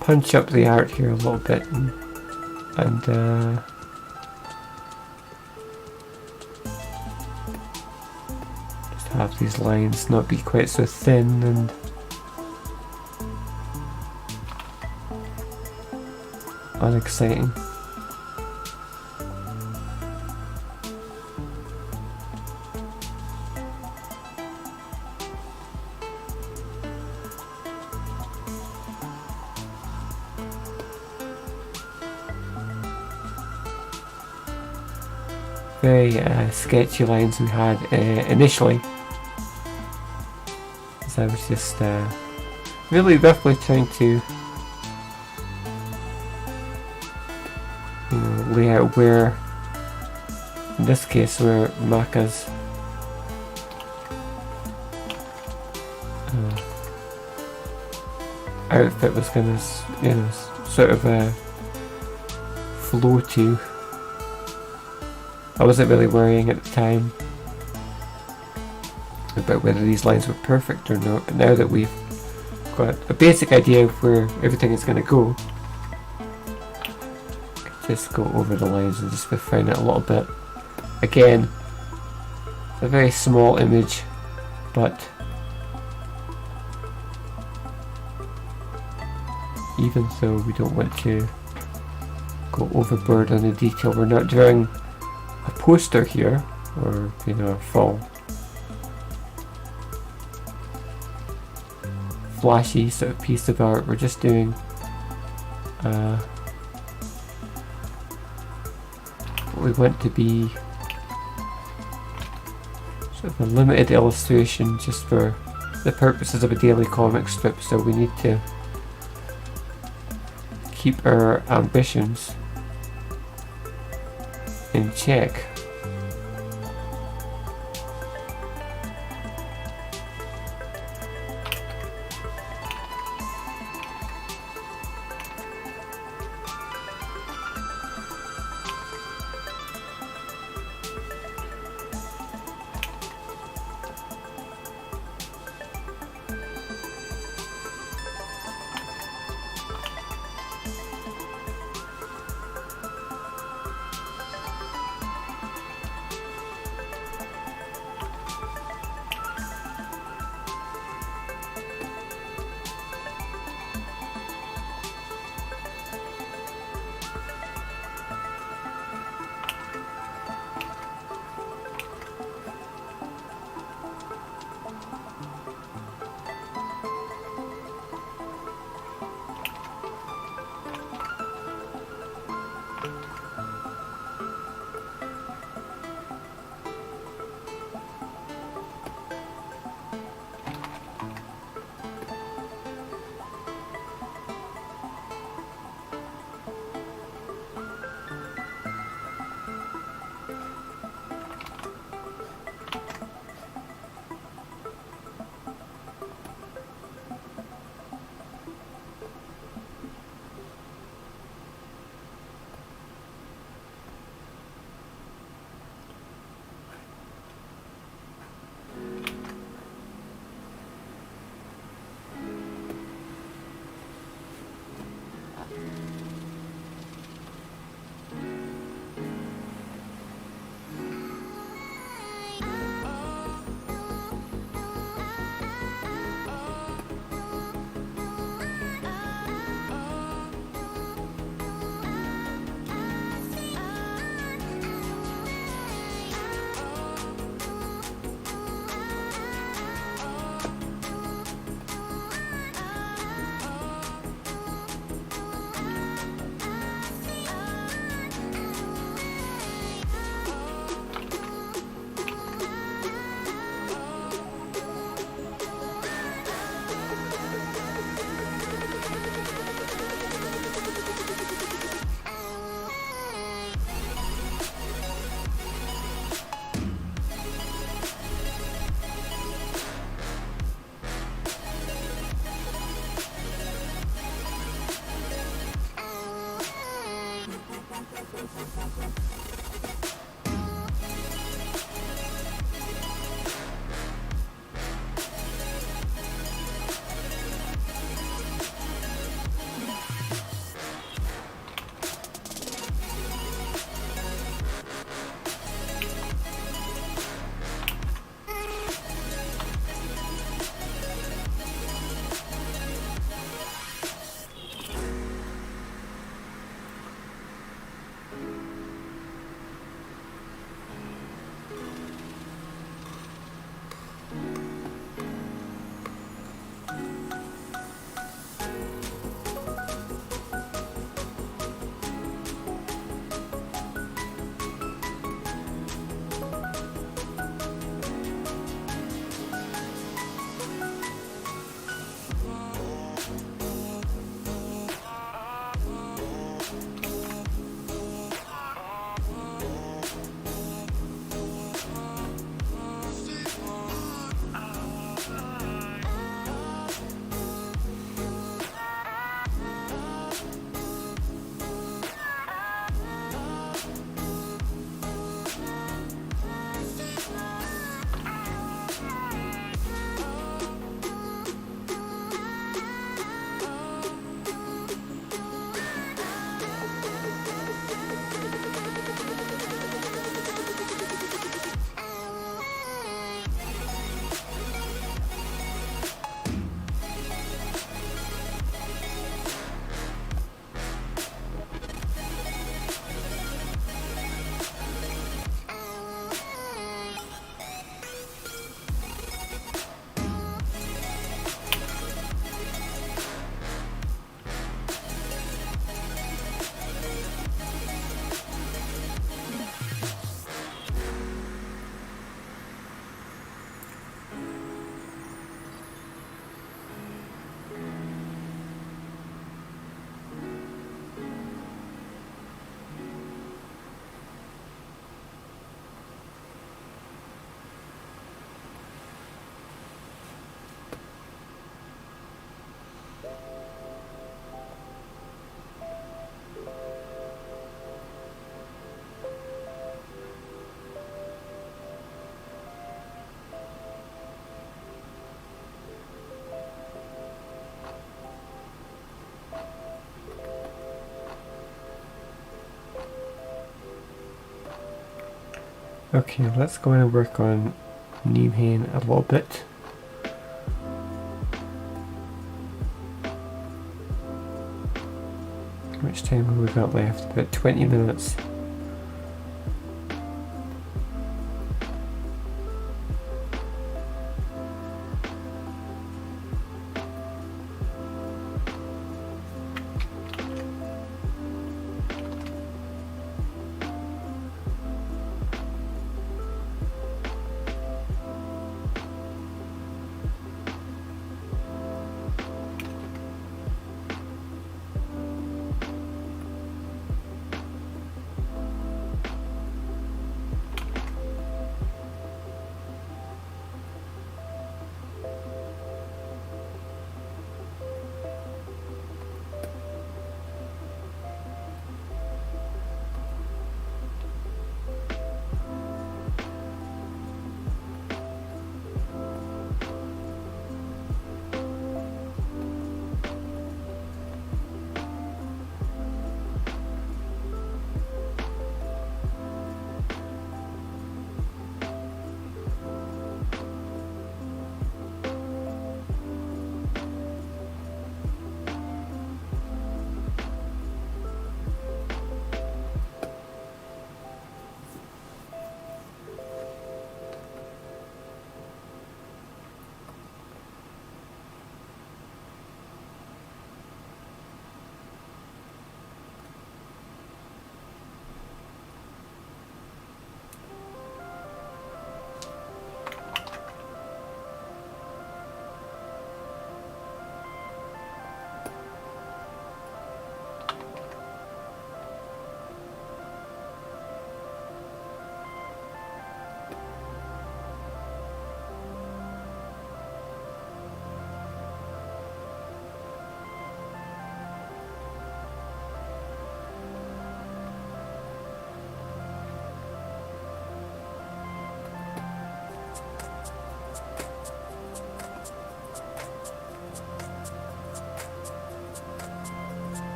punch up the art here a little bit, and just have these lines not be quite so thin and unexciting. Very sketchy lines we had initially, as I was just really roughly trying to lay out where, in this case, where Maka's outfit was going to, sort of flow to. I wasn't really worrying at the time about whether these lines were perfect or not, but now that we've got a basic idea of where everything is going to go, I can just go over the lines and just refine it a little bit. Again, it's a very small image, but even so, we don't want to go overboard on the detail. We're not drawing a poster here, or a full flashy sort of piece of art. We're just doing what we want to be sort of a limited illustration just for the purposes of a daily comic strip, so we need to keep our ambitions in check. Okay, let's go in and work on Neemhain a little bit. How much time have we got left? About 20 minutes.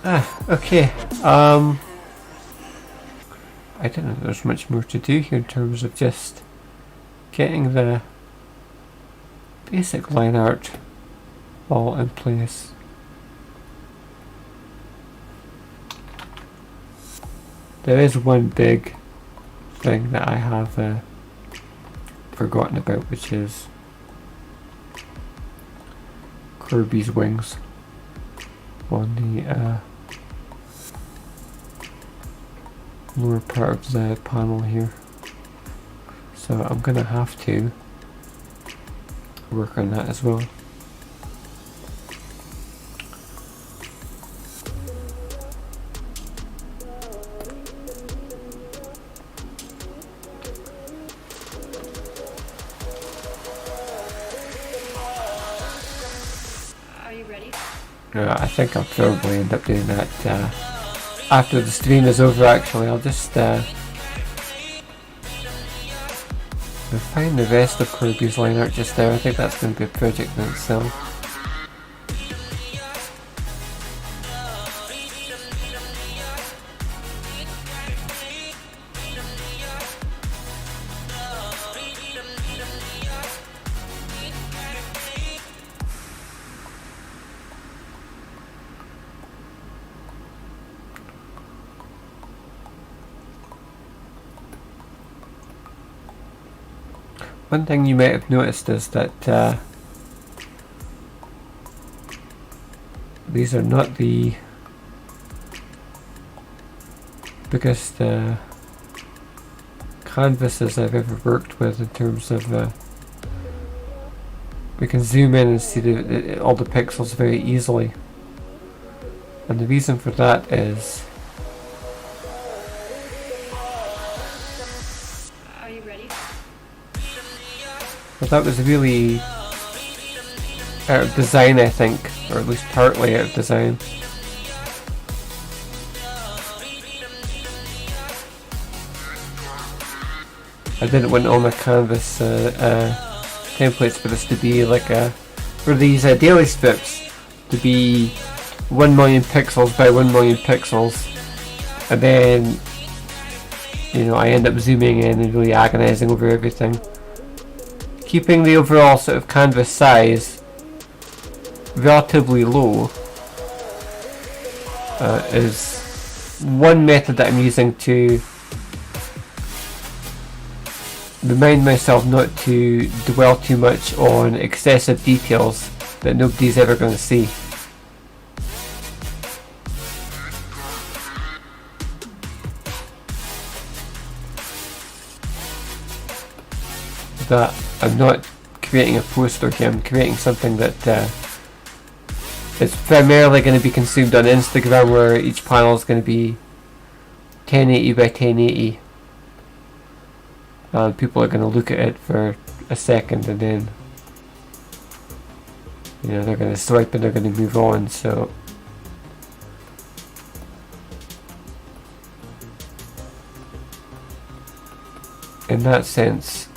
Okay. I don't know if there's much more to do here in terms of just getting the basic line art all in place. There is one big thing that I have forgotten about, which is Kirby's wings on the lower part of the panel here. So I'm gonna have to work on that as well. I think I'll probably end up doing that after the stream is over. Actually, I'll just refine the rest of Kirby's line art just there. I think that's going to be a project in itself. One thing you might have noticed is that these are not the biggest canvases I've ever worked with in terms of we can zoom in and see all the pixels very easily, and the reason for that is that was really out of design, I think, or at least partly out of design. I didn't want all my canvas templates for this to be like for these daily strips to be 1 million pixels by 1 million pixels, and then I end up zooming in and really agonizing over everything. Keeping the overall sort of canvas size relatively low is one method that I'm using to remind myself not to dwell too much on excessive details that nobody's ever going to see. That I'm not creating a poster here, I'm creating something that is primarily going to be consumed on Instagram, where each panel is going to be 1080 by 1080. And people are going to look at it for a second and then they're going to swipe and they're going to move on. So in that sense,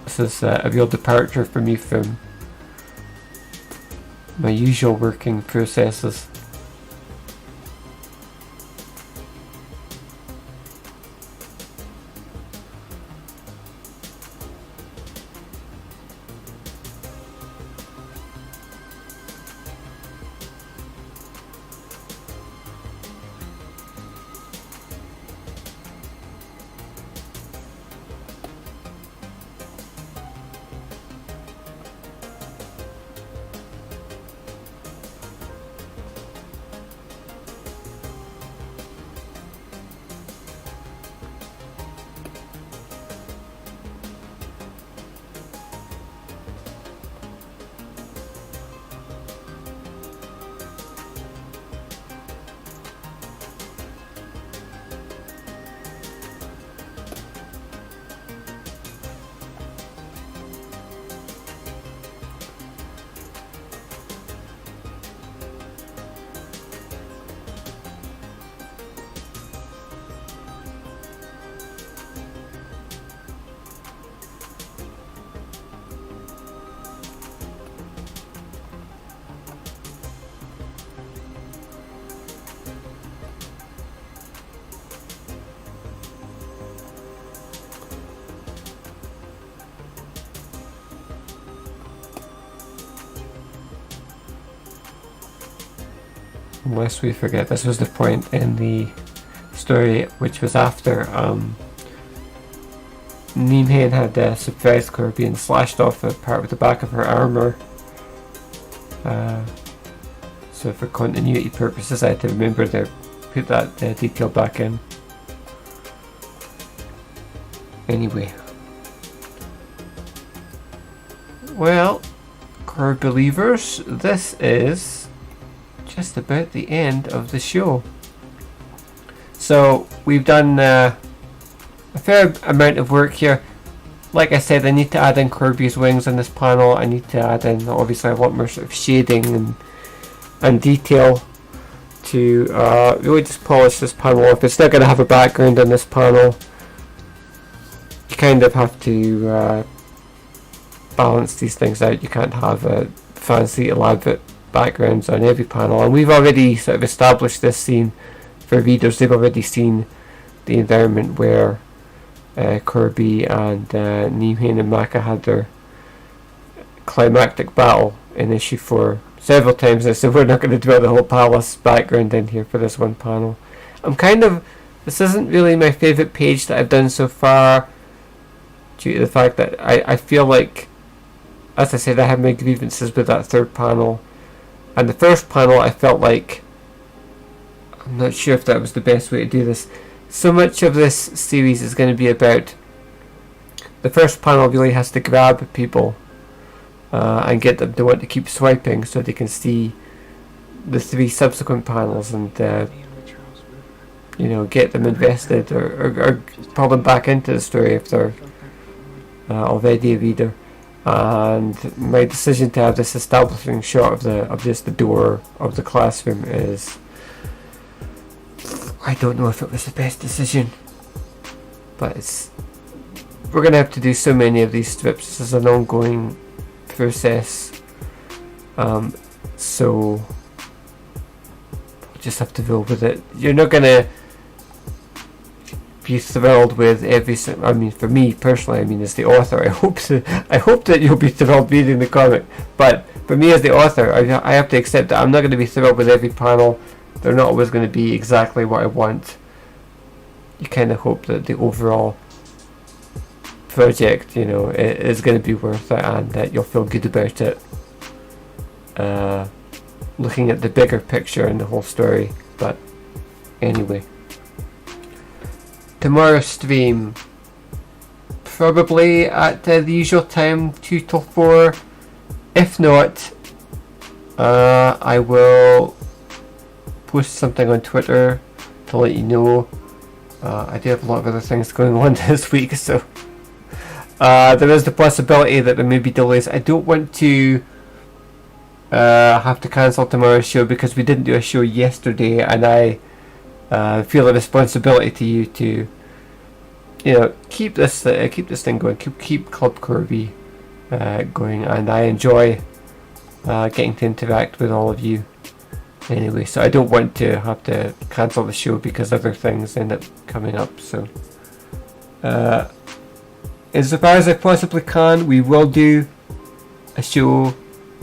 this is a real departure for me from my usual working processes. Unless we forget, this was the point in the story which was after Neemhain had surprised Corbie and slashed off a part of the back of her armour. So for continuity purposes I had to remember to put that detail back in. Anyway. Well, core believers, this is just about the end of the show. So we've done a fair amount of work here. Like I said, I need to add in Corbie's wings in this panel. I need to add in obviously a lot more sort of shading and detail to really just polish this panel off. It's not going to have a background in this panel. You kind of have to balance these things out. You can't have a fancy elaborate backgrounds on every panel, and we've already sort of established this scene for readers. They've already seen the environment where Corbie and Neemhain and Maka had their climactic battle in issue 4 several times now, so we're not going to dwell the whole palace background in here for this one panel. This isn't really my favourite page that I've done so far, due to the fact that I feel like, as I said, I had my grievances with that third panel, and the first panel I felt like, I'm not sure if that was the best way to do this. So much of this series is going to be about, the first panel really has to grab people and get them to want to keep swiping so they can see the 3 subsequent panels and get them invested or pull them back into the story if they're already a reader. And my decision to have this establishing shot of just the door of the classroom is, I don't know if it was the best decision, but we're going to have to do so many of these strips. This is an ongoing process, so we'll just have to roll with it. You're not going to be thrilled with every. I mean, for me personally, as the author, I hope that you'll be thrilled reading the comic. But for me as the author, I have to accept that I'm not going to be thrilled with every panel. They're not always going to be exactly what I want. You kind of hope that the overall project, is going to be worth it, and that you'll feel good about it. Looking at the bigger picture and the whole story. But anyway. Tomorrow's stream, probably at the usual time, 2 till 4. If not, I will post something on Twitter to let you know. I do have a lot of other things going on this week, so there is the possibility that there may be delays. I don't want to have to cancel tomorrow's show because we didn't do a show yesterday, and I feel a responsibility to you to keep this thing going, keep Club Corbie going, and I enjoy getting to interact with all of you anyway, so I don't want to have to cancel the show because other things end up coming up. So insofar as I possibly can, we will do a show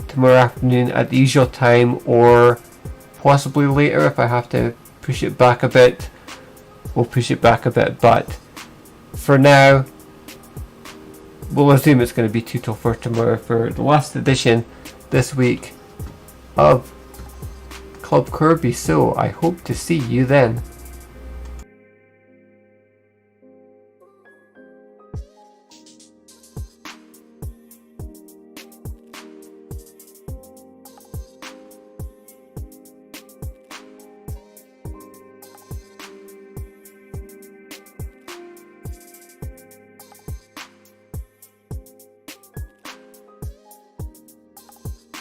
tomorrow afternoon at the usual time, or possibly later if I have to push it back a bit. We'll push it back a bit, but for now we'll assume it's going to be 2 till 4 tomorrow for the last edition this week of Club Corbie. So I hope to see you then.